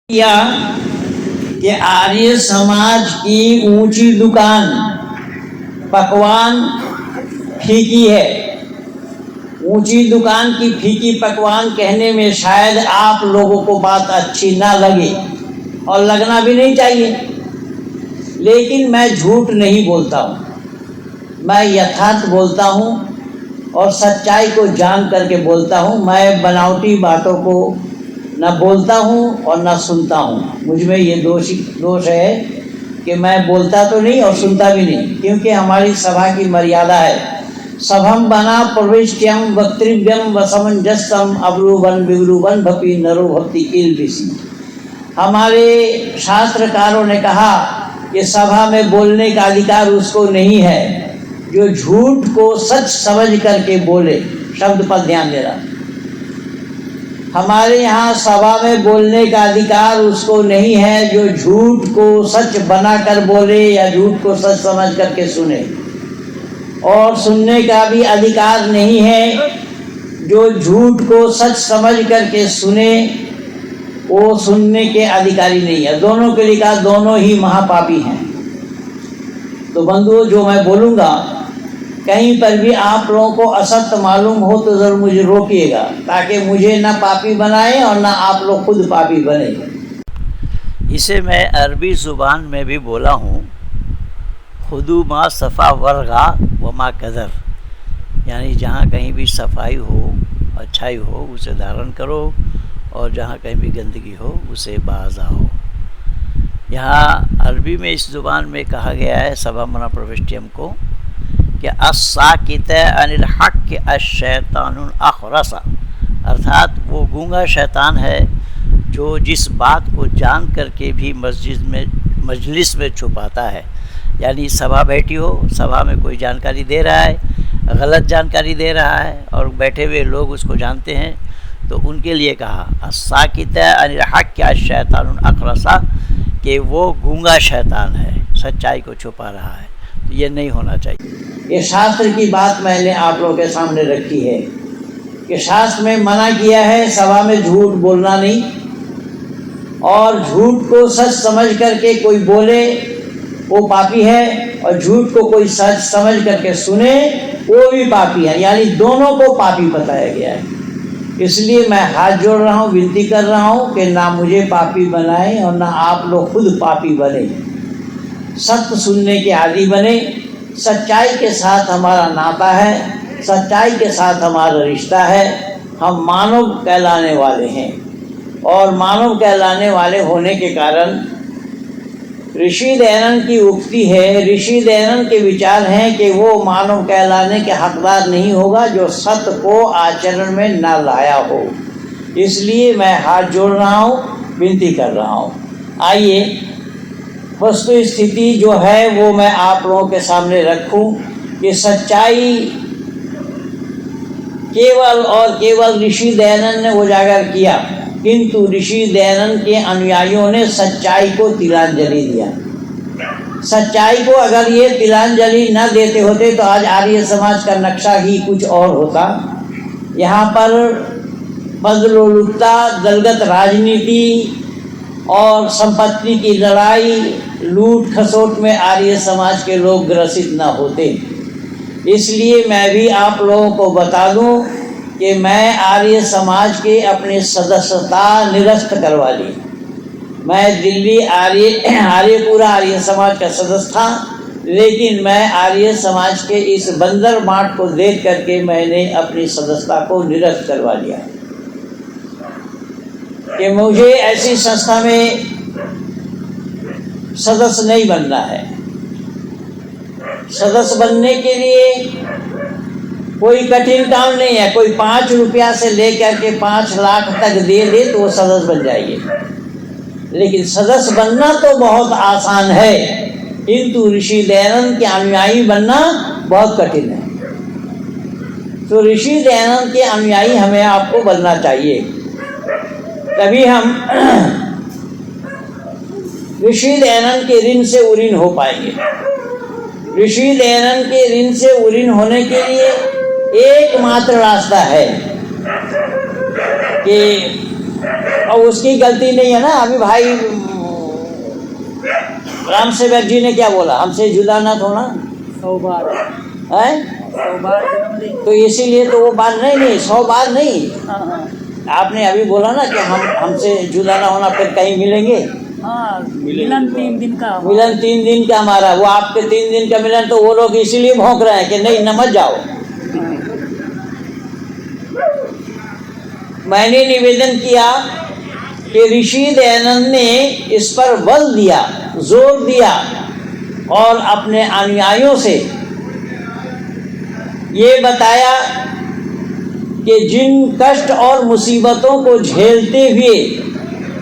किया कि आर्य समाज की ऊंची दुकान पकवान फीकी है। ऊंची दुकान की फीकी पकवान कहने में शायद आप लोगों को बात अच्छी ना लगे और लगना भी नहीं चाहिए, लेकिन मैं झूठ नहीं बोलता हूँ, मैं यथार्थ बोलता हूँ और सच्चाई को जान करके बोलता हूँ। मैं बनावटी बातों को न बोलता हूँ और न सुनता हूँ। मुझ में ये दोष है कि मैं बोलता तो नहीं और सुनता भी नहीं, क्योंकि हमारी सभा की मर्यादा है। सभम बना प्रविष्ट्यम वक्तव्यम वसमंजसम अब्रुवन विवरुवन भपि नरो भक्ति किलबिसी। हमारे शास्त्रकारों ने कहा कि सभा में बोलने का अधिकार उसको नहीं है जो झूठ को सच समझ करके बोले। शब्द पर ध्यान देना। हमारे यहाँ सभा में बोलने का अधिकार उसको नहीं है जो झूठ को सच बनाकर बोले या झूठ को सच समझ करके सुने, और सुनने का भी अधिकार नहीं है जो झूठ को सच समझ करके सुने, वो सुनने के अधिकारी नहीं है। दोनों के लिए कहा, दोनों ही महापापी हैं। तो बंधुओं, जो मैं बोलूँगा कहीं पर भी आप लोगों को असत्य मालूम हो तो ज़रूर मुझे रोकिएगा, ताकि मुझे ना पापी बनाए और ना आप लोग खुद पापी बने। इसे मैं अरबी ज़ुबान में भी बोला हूँ, खुदू माँ सफ़ा वर्गा व माँ कदर, यानी जहाँ कहीं भी सफाई हो, अच्छाई हो, उसे धारण करो, और जहाँ कहीं भी गंदगी हो उसे बाज आओ। यहाँ अरबी में इस ज़ुबान में कहा गया है सभा मना प्रविष्ट्यम को कि अस्साकित अनिल हक़ अश्शैतानुल अख़रसा, अर्थात वो गूंगा शैतान है जो जिस बात को जान करके भी मजलिस में छुपाता है। यानी सभा बैठी हो, सभा में कोई जानकारी दे रहा है, गलत जानकारी दे रहा है और बैठे हुए लोग उसको जानते हैं, तो उनके लिए कहा अस्साकित अनिल हक़ अश्शैतानुल अख़रसा, कि वो गूंगा शैतान है, सच्चाई को छुपा रहा है। तो ये नहीं होना चाहिए। ये शास्त्र की बात मैंने आप लोगों के सामने रखी है कि शास्त्र में मना किया है सभा में झूठ बोलना नहीं, और झूठ को सच समझ करके कोई बोले वो पापी है, और झूठ को कोई सच समझ करके सुने वो भी पापी है। यानी दोनों को पापी बताया गया है। इसलिए मैं हाथ जोड़ रहा हूँ, विनती कर रहा हूँ कि ना मुझे पापी बनाए और ना आप लोग खुद पापी बने। सत्य सुनने के आदि बने। सच्चाई के साथ हमारा नाता है, सच्चाई के साथ हमारा रिश्ता है। हम मानव कहलाने वाले हैं, और मानव कहलाने वाले होने के कारण ऋषि दयानंद की उक्ति है, ऋषि दयानंद के विचार हैं कि वो मानव कहलाने के हकदार नहीं होगा जो सत्य को आचरण में न लाया हो। इसलिए मैं हाथ जोड़ रहा हूँ, विनती कर रहा हूँ। आइए वस्तु स्थिति जो है वो मैं आप लोगों के सामने रखूं कि सच्चाई केवल और केवल ऋषि दयानंद ने उजागर किया, किंतु ऋषि दयानंद के अनुयायियों ने सच्चाई को तिलांजलि दिया। सच्चाई को अगर ये तिलांजलि न देते होते तो आज आर्य समाज का नक्शा ही कुछ और होता। यहाँ पर पदलोलुपता, दलगत राजनीति और संपत्ति की लड़ाई, लूट खसोट में आर्य समाज के लोग ग्रसित न होते। इसलिए मैं भी आप लोगों को बता दूं कि मैं आर्य समाज के अपनी सदस्यता निरस्त करवा ली। मैं दिल्ली आर्यपुरा आर्य समाज का सदस्य था, लेकिन मैं आर्य समाज के इस बंदर माठ को देख करके मैंने अपनी सदस्यता को निरस्त करवा लिया कि मुझे ऐसी संस्था में सदस्य नहीं बनना है। सदस्य बनने के लिए कोई कठिन काम नहीं है। कोई 5 रुपया से लेकर के 5 लाख तक दे दे तो वो सदस्य बन जाएंगे। लेकिन सदस्य बनना तो बहुत आसान है, किंतु ऋषि दयानंद के अनुयायी बनना बहुत कठिन है। तो ऋषि दयानंद के अनुयायी हमें आपको बनना चाहिए, तभी हम ऋषि दयानंद के ऋण से उऋण हो पाएंगे। ऋषि दयानंद के ऋण से उऋण होने के लिए एकमात्र रास्ता है कि और उसकी गलती नहीं है ना। अभी भाई राम सेवक जी ने क्या बोला, हमसे जुदा ना होना 100 बार है, 100 बार जन्म ले। तो इसीलिए तो वो बात नहीं 100 बार नहीं। हाँ हाँ आपने अभी बोला ना कि हमसे जुदा ना होना, फिर कहीं मिलेंगे। हाँ, मिलन 3 दिन का। मिलन 3 दिन का हमारा, वो आपके 3 दिन का मिलन, तो वो लोग इसीलिए भौंक रहे हैं कि नहीं न मत जाओ। मैंने निवेदन किया कि ऋषि दयानंद ने इस पर बल दिया, जोर दिया और अपने अनुयायियों से ये बताया कि जिन कष्ट और मुसीबतों को झेलते हुए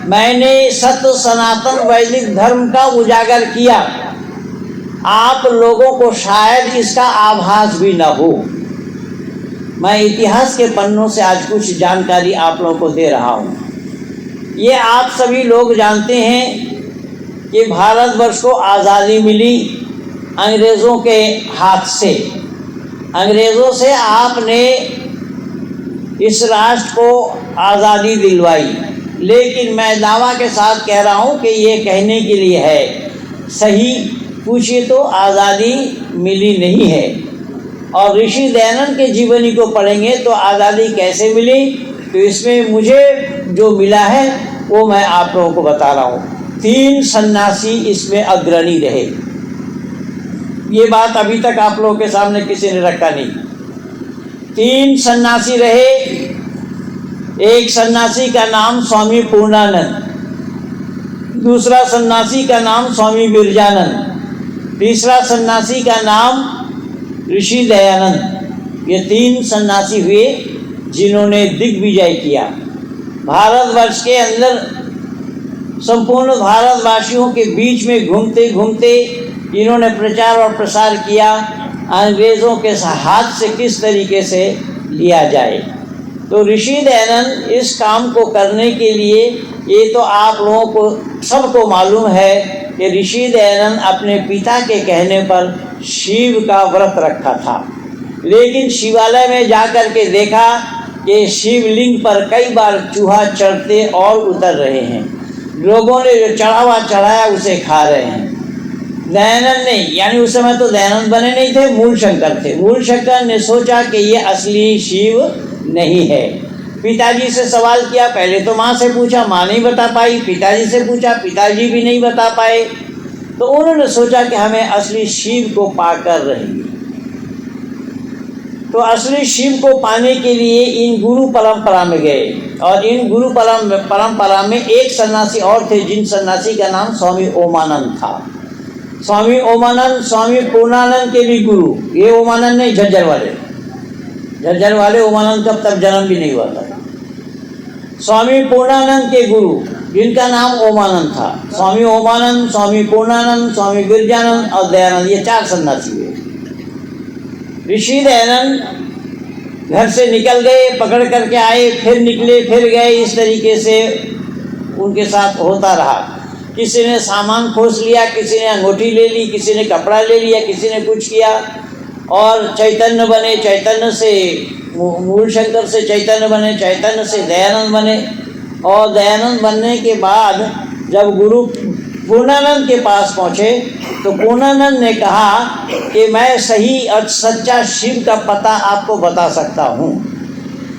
मैंने सत्य सनातन वैदिक धर्म का उजागर किया, आप लोगों को शायद इसका आभास भी न हो। मैं इतिहास के पन्नों से आज कुछ जानकारी आप लोगों को दे रहा हूँ। ये आप सभी लोग जानते हैं कि भारतवर्ष को आज़ादी मिली अंग्रेज़ों के हाथ से। अंग्रेज़ों से आपने इस राष्ट्र को आज़ादी दिलवाई, लेकिन मैं दावा के साथ कह रहा हूँ कि ये कहने के लिए है, सही पूछिए तो आज़ादी मिली नहीं है। और ऋषि दयानंद के जीवनी को पढ़ेंगे तो आज़ादी कैसे मिली, तो इसमें मुझे जो मिला है वो मैं आप लोगों को बता रहा हूँ। 3 सन्यासी इसमें अग्रणी रहे। ये बात अभी तक आप लोगों के सामने किसी ने रखा नहीं। 3 सन्यासी रहे। एक सन्यासी का नाम स्वामी पूर्णानंद, दूसरा सन्यासी का नाम स्वामी बिरजानंद, तीसरा सन्यासी का नाम ऋषि दयानंद। ये 3 सन्यासी हुए जिन्होंने दिग्विजय किया। भारतवर्ष के अंदर संपूर्ण भारतवासियों के बीच में घूमते घूमते इन्होंने प्रचार और प्रसार किया, अंग्रेज़ों के हाथ से किस तरीके से लिया जाए। तो ऋषि दयानंद इस काम को करने के लिए, ये तो आप लोगों को सबको मालूम है कि ऋषि दयानंद अपने पिता के कहने पर शिव का व्रत रखा था, लेकिन शिवालय में जाकर के देखा कि शिवलिंग पर कई बार चूहा चढ़ते और उतर रहे हैं। लोगों ने जो चढ़ावा चढ़ाया उसे खा रहे हैं। दयानंद ने, यानी उस समय तो दयानंद बने नहीं थे, मूल शंकर थे। मूल शंकर ने सोचा कि ये असली शिव नहीं है। पिताजी से सवाल किया, पहले तो माँ से पूछा, माँ नहीं बता पाई, पिताजी से पूछा, पिताजी भी नहीं बता पाए। तो उन्होंने सोचा कि हमें असली शिव को पाकर रहेंगे। तो असली शिव को पाने के लिए इन गुरु परंपरा में गए, और इन गुरु परंपरा में एक सन्यासी और थे, जिन सन्यासी का नाम स्वामी ओमानंद था। स्वामी ओमानंद स्वामी पूर्णानंद के भी गुरु। ये ओमानंद नहीं, झज्जर वाले ओमानंद का तब जन्म भी नहीं हुआ था। स्वामी पूर्णानंद के गुरु जिनका नाम ओमानंद था, स्वामी ओमानंद, स्वामी पूर्णानंद, स्वामी बिरजानंद और दयानंद, ये 4 सन्यासी हुए। ऋषि दयानंद घर से निकल गए, पकड़ करके आए, फिर निकले, फिर गए। इस तरीके से उनके साथ होता रहा। किसी ने सामान खोस लिया, किसी ने अंगूठी ले ली, किसी ने कपड़ा ले लिया, किसी ने कुछ किया, और चैतन्य बने। चैतन्य से मूल शंकर से चैतन्य बने, चैतन्य से दयानंद बने, और दयानंद बनने के बाद जब गुरु पूर्णानंद के पास पहुँचे तो पूर्णानंद ने कहा कि मैं सही और सच्चा शिव का पता आपको बता सकता हूँ,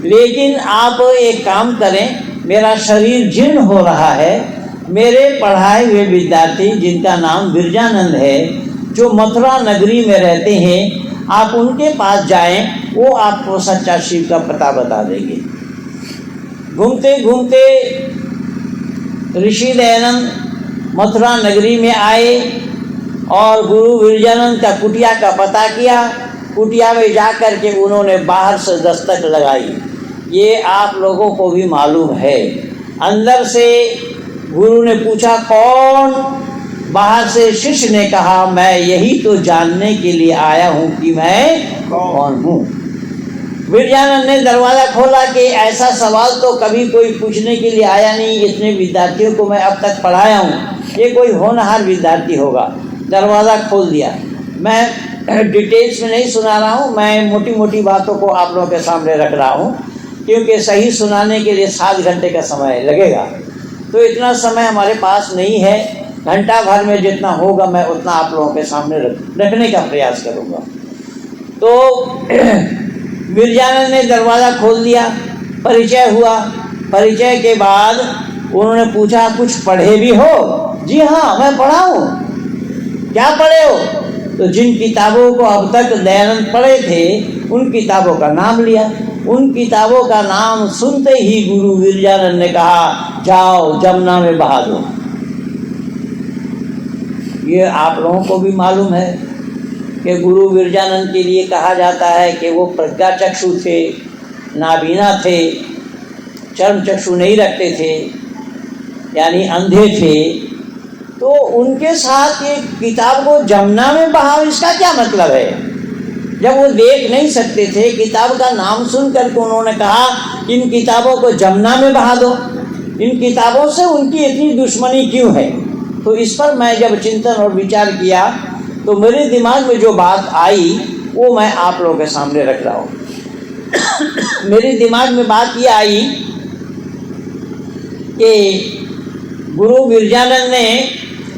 लेकिन आप एक काम करें, मेरा शरीर जीर्ण हो रहा है। मेरे पढ़ाए हुए विद्यार्थी जिनका नाम बिरजानंद है, जो मथुरा नगरी में रहते हैं, आप उनके पास जाएं, वो आपको सच्चा शिव का पता बता देंगे। घूमते घूमते ऋषि दयानंद मथुरा नगरी में आए और गुरु बिरजानंद का कुटिया का पता किया। कुटिया में जाकर के उन्होंने बाहर से दस्तक लगाई। ये आप लोगों को भी मालूम है। अंदर से गुरु ने पूछा कौन? बाहर से शिष्य ने कहा मैं यही तो जानने के लिए आया हूँ कि मैं कौन हूँ। बिरजानंद ने दरवाज़ा खोला कि ऐसा सवाल तो कभी कोई पूछने के लिए आया नहीं, इतने विद्यार्थियों को मैं अब तक पढ़ाया हूँ, ये कोई होनहार विद्यार्थी होगा। दरवाज़ा खोल दिया। मैं डिटेल्स में नहीं सुना रहा हूँ, मैं मोटी मोटी बातों को आप लोगों के सामने रख रहा हूँ। क्योंकि सही सुनाने के लिए 7 घंटे का समय लगेगा, तो इतना समय हमारे पास नहीं है। घंटा भर में जितना होगा मैं उतना आप लोगों के सामने रखने का प्रयास करूँगा। तो मिर्जानंद ने दरवाज़ा खोल दिया, परिचय हुआ। परिचय के बाद उन्होंने पूछा कुछ पढ़े भी हो? जी हाँ, मैं पढ़ा हूँ। क्या पढ़े हो? तो जिन किताबों को अब तक दयानंद पढ़े थे उन किताबों का नाम लिया। उन किताबों का नाम सुनते ही गुरु विरजानंद ने कहा, जाओ जमुना में बहा दो। ये आप लोगों को भी मालूम है कि गुरु विरजानंद के लिए कहा जाता है कि वो प्रज्ञाचक्षु थे, नाबीना थे, चर्म चक्षु नहीं रखते थे, यानी अंधे थे। तो उनके साथ ये किताब को जमुना में बहाओ, इसका क्या मतलब है? जब वो देख नहीं सकते थे, किताब का नाम सुन करके उन्होंने कहा इन किताबों को जमुना में बहा दो। इन किताबों से उनकी इतनी दुश्मनी क्यों है? तो इस पर मैं जब चिंतन और विचार किया तो मेरे दिमाग में जो बात आई वो मैं आप लोगों के सामने रख रहा हूँ। मेरे दिमाग में बात ये आई कि गुरु विरजानंद ने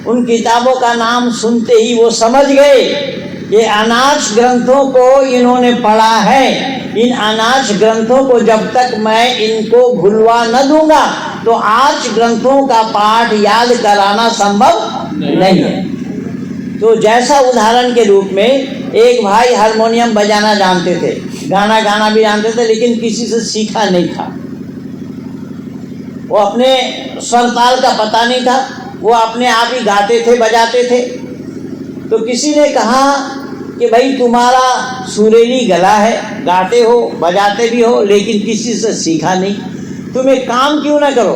उन किताबों का नाम सुनते ही वो समझ गए कि अनार्ष ग्रंथों को इन्होंने पढ़ा है। इन अनार्ष ग्रंथों को जब तक मैं इनको भुलवा न दूंगा तो आर्ष ग्रंथों का पाठ याद कराना संभव नहीं है। तो जैसा उदाहरण के रूप में एक भाई हारमोनियम बजाना जानते थे, गाना गाना भी जानते थे, लेकिन किसी से सीखा नहीं था। वो अपने स्वर ताल का पता नहीं था, वो अपने आप ही गाते थे, बजाते थे। तो किसी ने कहा कि भाई तुम्हारा सुरीली गला है, गाते हो, बजाते भी हो, लेकिन किसी से सीखा नहीं, तुम एक काम क्यों ना करो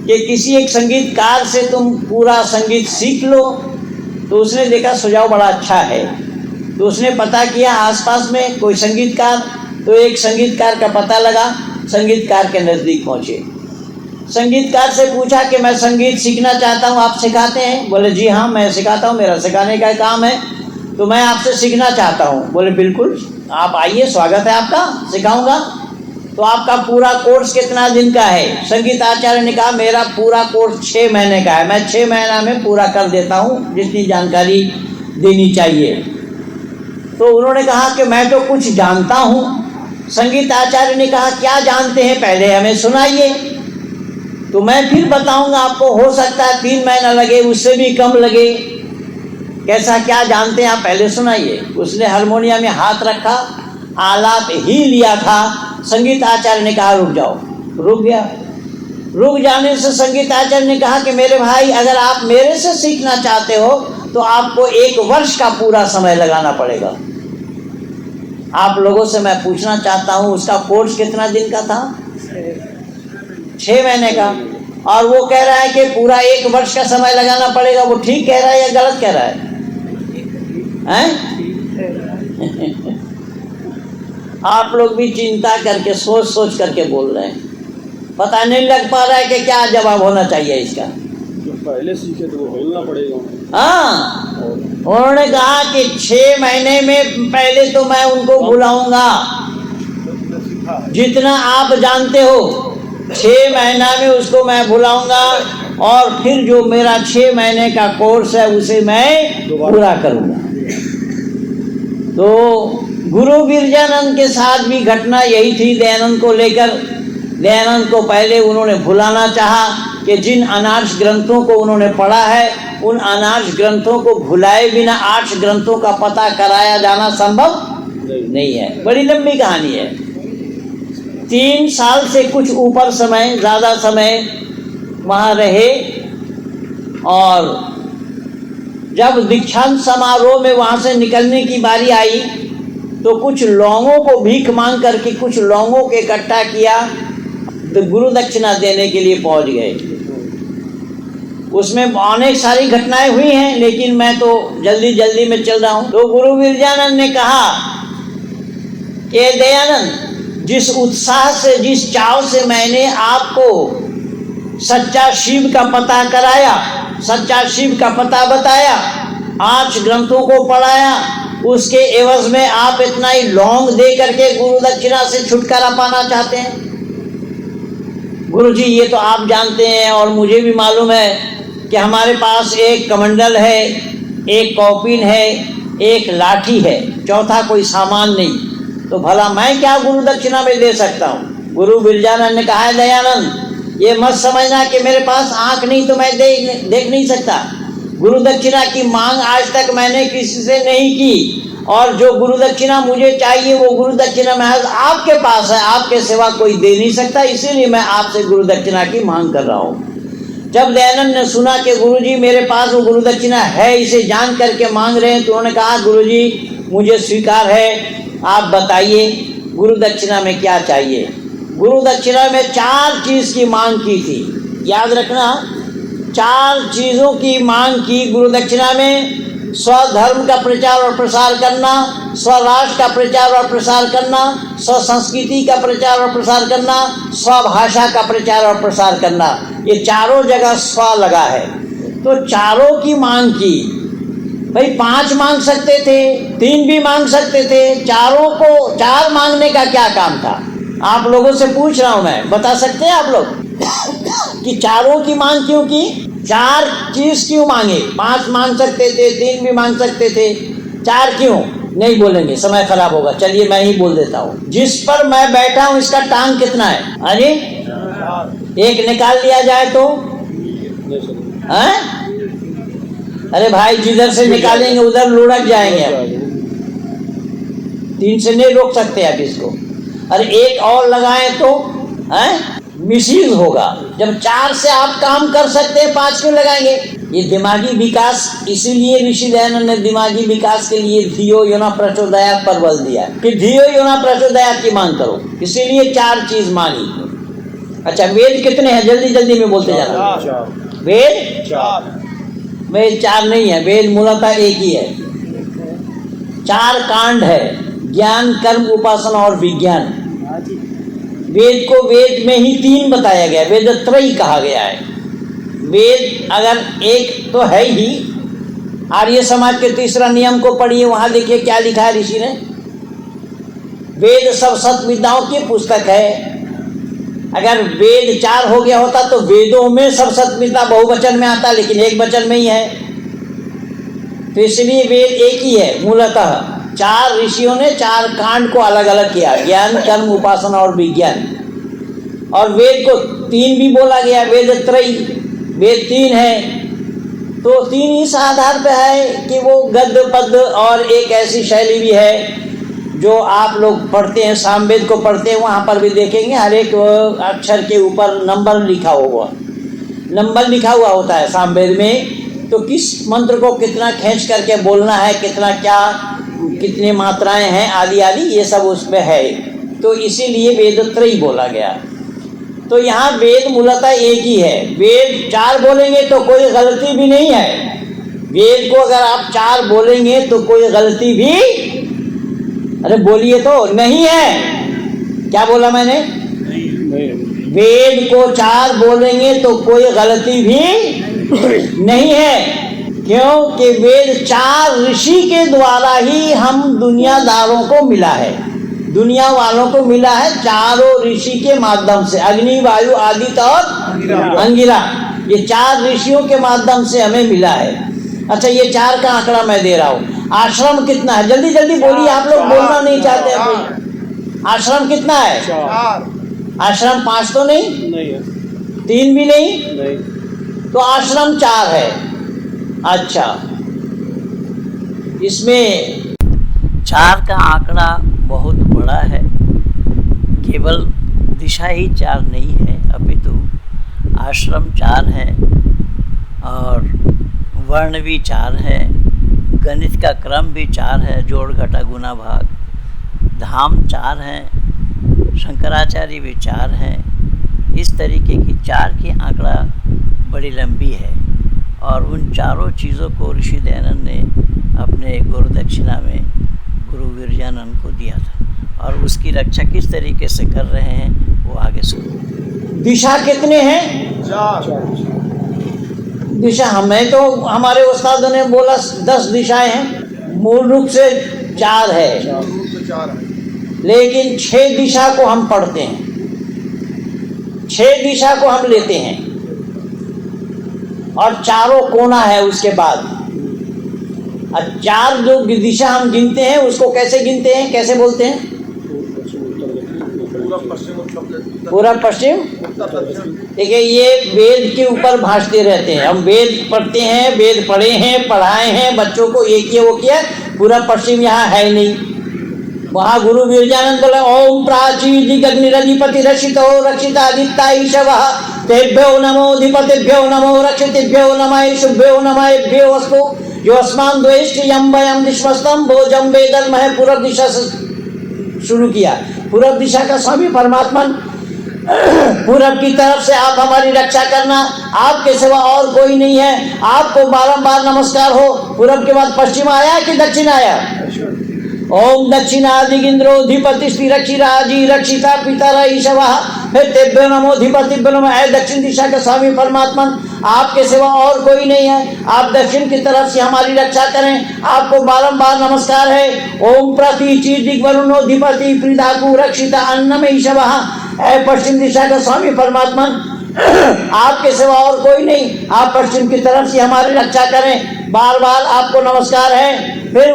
कि किसी एक संगीतकार से तुम पूरा संगीत सीख लो। तो उसने देखा सुझाव बड़ा अच्छा है, तो उसने पता किया आसपास में कोई संगीतकार। तो एक संगीतकार का पता लगा, संगीतकार के नज़दीक पहुँचे, संगीतकार से पूछा कि मैं संगीत सीखना चाहता हूँ, आप सिखाते हैं? बोले जी हाँ मैं सिखाता हूँ, मेरा सिखाने का काम है, तो मैं आपसे सीखना चाहता हूँ। बोले बिल्कुल आप आइए, स्वागत है आपका, सिखाऊंगा। तो आपका पूरा कोर्स कितना दिन का है? संगीत आचार्य ने कहा मेरा पूरा कोर्स 6 महीने का है, मैं 6 महीना में पूरा कर देता हूँ जितनी जानकारी देनी चाहिए। तो उन्होंने कहा कि मैं तो कुछ जानता हूँ। संगीत आचार्य ने कहा क्या जानते हैं, पहले हमें सुनाइए, तो मैं फिर बताऊंगा आपको। हो सकता है 3 महीना लगे, उससे भी कम लगे। कैसा क्या जानते हैं आप, पहले सुनाइए। उसने हारमोनियम में हाथ रखा, आलाप ही लिया था। संगीत आचार्य ने कहा रुक जाओ, रुक गया। रुक जाने से संगीत आचार्य ने कहा कि मेरे भाई अगर आप मेरे से सीखना चाहते हो तो आपको 1 वर्ष का पूरा समय लगाना पड़ेगा। आप लोगों से मैं पूछना चाहता हूँ उसका कोर्स कितना दिन का था? 6 महीने का। और वो कह रहा है कि पूरा 1 वर्ष का समय लगाना पड़ेगा। वो ठीक कह रहा है या गलत कह रहा है? आप लोग भी चिंता करके सोच सोच करके बोल रहे हैं, पता नहीं लग पा रहा है कि क्या जवाब होना चाहिए इसका। जो पहले सीखे तो वो बोलना पड़ेगा। हाँ, उन्होंने कहा कि 6 महीने में पहले तो मैं उनको बुलाऊंगा जितना आप जानते हो, 6 महीना में उसको मैं बुलाऊंगा और फिर जो मेरा 6 महीने का कोर्स है उसे मैं पूरा करूंगा। तो गुरु विरजानंद के साथ भी घटना यही थी दयानंद को लेकर। दयानंद को पहले उन्होंने भुलाना चाहा कि जिन अनार्ष ग्रंथों को उन्होंने पढ़ा है उन अनार्ष ग्रंथों को भुलाए बिना आर्ष ग्रंथों का पता कराया जाना संभव नहीं है। बड़ी लंबी कहानी है। 3 साल से कुछ ऊपर समय, ज़्यादा समय वहाँ रहे और जब दीक्षांत समारोह में वहाँ से निकलने की बारी आई तो कुछ लोगों को भीख मांग करके कुछ लोगों को इकट्ठा किया तो गुरु दक्षिणा देने के लिए पहुँच गए। उसमें अनेक सारी घटनाएं हुई हैं लेकिन मैं तो जल्दी जल्दी में चल रहा हूँ। तो गुरु विरजानंद ने कहा कि दयानंद, जिस उत्साह से, जिस चाव से मैंने आपको सच्चा शिव का पता कराया, सच्चा शिव का पता बताया, 8 ग्रंथों को पढ़ाया, उसके एवज में आप इतना ही लौंग दे करके गुरु दक्षिणा से छुटकारा पाना चाहते हैं? गुरुजी ये तो आप जानते हैं और मुझे भी मालूम है कि हमारे पास एक कमंडल है, एक कौपिन है, एक लाठी है, चौथा कोई सामान नहीं, तो भला मैं क्या गुरु दक्षिणा में दे सकता हूँ। गुरु बिरजानंद ने कहा है, दयानंद ये मत समझना कि मेरे पास आँख नहीं तो मैं देख नहीं सकता। गुरु दक्षिणा की मांग आज तक मैंने किसी से नहीं की, और जो गुरु दक्षिणा मुझे चाहिए वो गुरु दक्षिणा महज आपके पास है, आपके सिवा कोई दे नहीं सकता, इसीलिए मैं आपसे गुरु दक्षिणा की मांग कर रहा हूँ। जब दयानंद ने सुना कि गुरुजी मेरे पास वो गुरु दक्षिणा है, इसे जान करके मांग रहे हैं, तो उन्होंने कहा गुरुजी मुझे स्वीकार है, आप बताइए गुरु दक्षिणा में क्या चाहिए। गुरु दक्षिणा में 4 चीज़ की मांग की थी, याद रखना 4 चीज़ों की मांग की गुरु दक्षिणा में। स्वधर्म का प्रचार और प्रसार करना, स्वराष्ट्र का प्रचार और प्रसार करना, स्वसंस्कृति का प्रचार और प्रसार करना, स्वभाषा का प्रचार और प्रसार करना, ये चारों जगह स्व लगा है। तो चारों की मांग की। भाई 5 मांग सकते थे, 3 भी मांग सकते थे, चारों को 4 मांगने का क्या काम था? आप लोगों से पूछ रहा हूं मैं, बता सकते हैं आप लोग कि चारों की मांग क्यों की? 4 चीज क्यों मांगे? 5 मांग सकते थे, 3 भी मांग सकते थे, 4 क्यों? नहीं बोलेंगे, समय खराब होगा। चलिए मैं ही बोल देता हूँ। जिस पर मैं बैठा हूँ इसका टांग कितना है? अरे एक निकाल लिया जाए तो हैं? अरे भाई जिधर से निकालेंगे उधर लुढ़क जाएंगे। 3 से नहीं रोक सकते आप इसको। अरे एक और लगाएं तो हैं? मिसयूज होगा। जब 4 से आप काम कर सकते हैं, 5 क्यों लगाएंगे? ये दिमागी विकास, इसीलिए ऋषि दयानंद ने दिमागी विकास के लिए धियो योना प्रचोदयात् पर बल दिया कि धियो योना प्रचोदयात् की मांग करो, इसीलिए 4 चीज मांगी। अच्छा वेद कितने हैं? जल्दी जल्दी में बोलते जाना। वेद 4 नहीं है, वेद मूलतः एक ही है। 4 कांड है, ज्ञान कर्म उपासना और विज्ञान। वेद को वेद में ही 3 बताया गया, वेदत्रयी कहा गया है। वेद अगर एक तो है ही, आर्य समाज के 3रा नियम को पढ़िए, वहां देखिए क्या लिखा है ऋषि ने। वेद सब सत विद्याओं की पुस्तक है। अगर वेद 4 हो गया होता तो वेदों में सब सत विद्या बहुवचन में आता, लेकिन एक वचन में ही है, तो इसलिए वेद एक ही है मूलतः। 4 ऋषियों ने 4 कांड को अलग अलग किया, ज्ञान कर्म उपासना और विज्ञान। और वेद को 3 भी बोला गया, वेदत्रयी, वेद 3 है। तो 3 इस आधार पे है कि वो गद्य पद्य और एक ऐसी शैली भी है जो आप लोग पढ़ते हैं, सामवेद को पढ़ते हैं, वहाँ पर भी देखेंगे हर एक अक्षर के ऊपर नंबर लिखा हुआ, नंबर लिखा हुआ होता है सामवेद में। तो किस मंत्र को कितना खींच करके बोलना है, कितना क्या, कितनी मात्राएं हैं, आदि आदि ये सब उसमें है। तो इसीलिए वेदत्रयी बोला गया। तो यहाँ वेद मूलतः एक ही है। वेद 4 बोलेंगे तो कोई गलती भी नहीं है। वेद को अगर आप 4 बोलेंगे तो कोई गलती भी, अरे बोलिए तो, नहीं है। क्या बोला मैंने? वेद को 4 बोलेंगे तो कोई गलती भी नहीं है। क्योंकि वेद 4 ऋषि के द्वारा ही हम दुनियादारों को मिला है, दुनिया वालों को मिला है, 4 ऋषि के माध्यम से, अग्नि वायु आदित्य और अंगिरा, ये 4 ऋषियों के माध्यम से हमें मिला है। अच्छा ये 4 का आंकड़ा मैं दे रहा हूँ। आश्रम कितना है? जल्दी जल्दी बोलिए, आप लोग बोलना नहीं चाहते हैं। आश्रम कितना है? 4। आश्रम 5 तो नहीं है, 3 भी नहीं, तो आश्रम 4 है। अच्छा इसमें 4 का आंकड़ा बहुत बड़ा है। केवल दिशा ही 4 नहीं है, अपितु आश्रम 4 है और वर्ण भी 4 है, गणित का क्रम भी 4 है, जोड़ घटा गुना भाग, धाम 4 हैं, शंकराचार्य भी 4 हैं। इस तरीके की 4 की आंकड़ा बड़ी लंबी है और उन चारों चीज़ों को ऋषि दयानंद ने अपने गुरु दक्षिणा में गुरु विरजानंद को दिया था और उसकी रक्षा किस तरीके से कर रहे हैं वो आगे सुनो। दिशा कितने हैं? 4 दिशा हमें तो हमारे उस्तादों ने बोला 10 दिशाएं हैं, मूल रूप से 4 है, 4 है, लेकिन 6 दिशा को हम पढ़ते हैं। 6 दिशा को हम लेते हैं और चारों कोना है उसके बाद। और 4 जो दिशा हम गिनते हैं उसको कैसे गिनते हैं, कैसे बोलते हैं? पूरा पश्चिम। देखिए ये वेद के ऊपर भाषते रहते हैं, हम वेद पढ़ते हैं, वेद पढ़े हैं, पढ़ाए हैं बच्चों को, ये किया वो किया, पूरा पश्चिम यहाँ है नहीं। वहाँ गुरु विरजानंद बोले ओम प्राची दिग्निरधिपति रक्षितो रक्षितादित्य ईशवः तेभ्यो नमो अधिपतिभ्यो नमो रक्षितिभ्यो नमः शुभ्यो नमः भ्यो वस्तु जो अस्मान द्वेष्टियम वयम विश्वस्तम भोजम वेदलमह। पूर्व दिशा से शुरू किया। पूर्व दिशा का स्वामी परमात्मा, पूरब की तरफ से आप हमारी रक्षा करना, आपके सिवा और कोई नहीं है, आपको बारंबार नमस्कार हो। पूरब के बाद पश्चिम आया कि दक्षिण आया? ओम दक्षिणादिगिंद्रोधिपति रक्षिराजी रक्षिता पिता ईशवः फिर तेभ्यो नमोधिपतिभ्यो नमः। है दक्षिण दिशा का स्वामी परमात्मा, आपके सिवा और कोई नहीं है, आप दक्षिण की तरफ से हमारी रक्षा करें, आपको बारंबार नमस्कार है। ओम प्रतीचि दिग्वरुणोधिपति प्रिदाकु रक्षिता अन्नम ईशवः। है पश्चिम दिशा का स्वामी परमात्मा, आपके सिवा और कोई नहीं, आप पश्चिम की तरफ से हमारी रक्षा करें, बार बार आपको नमस्कार है। फिर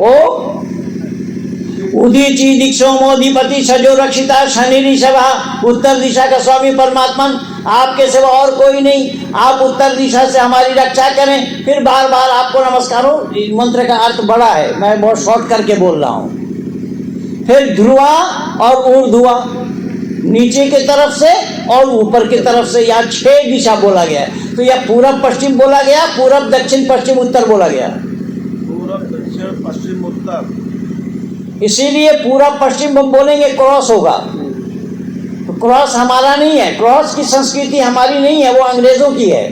ओ उदीची दिक्षोमोधिपति सजो रक्षिता शनि ऋषभः। उत्तर दिशा का स्वामी परमात्मा, आपके सिवा और कोई नहीं, आप उत्तर दिशा से हमारी रक्षा करें, फिर बार बार आपको नमस्कार हो। मंत्र का अर्थ बड़ा है, मैं बहुत शॉर्ट करके बोल रहा हूँ। फिर ध्रुवा और ऊर्ध्वा, नीचे की तरफ से और ऊपर की तरफ से, यहाँ 6 दिशा बोला गया है। तो यह पूरब पश्चिम बोला गया, पूरब दक्षिण पश्चिम उत्तर बोला गया, पूरब दक्षिण पश्चिम उत्तर। इसीलिए पूरब पश्चिम हम बोलेंगे क्रॉस होगा। तो क्रॉस हमारा नहीं है, क्रॉस की संस्कृति हमारी नहीं है, वो अंग्रेजों की है।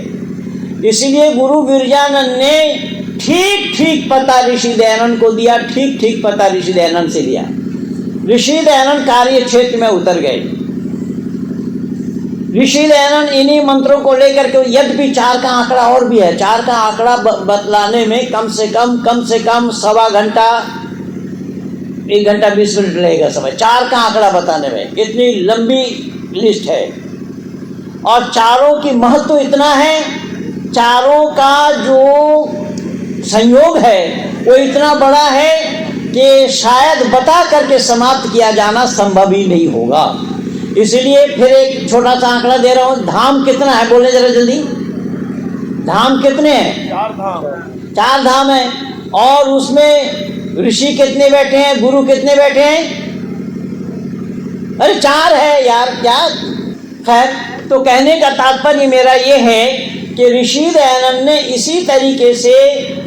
इसीलिए गुरु विरजानंद ने ठीक ठीक पता ऋषि दयानंद को दिया, ठीक ठीक पता ऋषि दयानंद से लिया। ऋषि दयानंद कार्य क्षेत्र में उतर गए। ऋषि दयानंद इन्हीं मंत्रों को लेकर के, यद्यपि 4 का आंकड़ा और भी है, 4 का आंकड़ा बतलाने में कम से कम सवा घंटा, 1 घंटा 20 मिनट लगेगा समय, 4 का आंकड़ा बताने में। इतनी लंबी लिस्ट है और चारों की महत्व इतना है, चारों का जो संयोग है वो इतना बड़ा है कि शायद बता करके समाप्त किया जाना संभव ही नहीं होगा। इसलिए फिर एक छोटा सा आंकड़ा दे रहा हूँ। धाम कितना है, बोले जरा जल्दी। धाम कितने हैं? 4 धाम। 4 धाम है। और उसमें ऋषि कितने बैठे हैं, गुरु कितने बैठे हैं? अरे 4 है यार, क्या। खैर, तो कहने का तात्पर्य मेरा ये है कि ऋषि दयानंद ने इसी तरीके से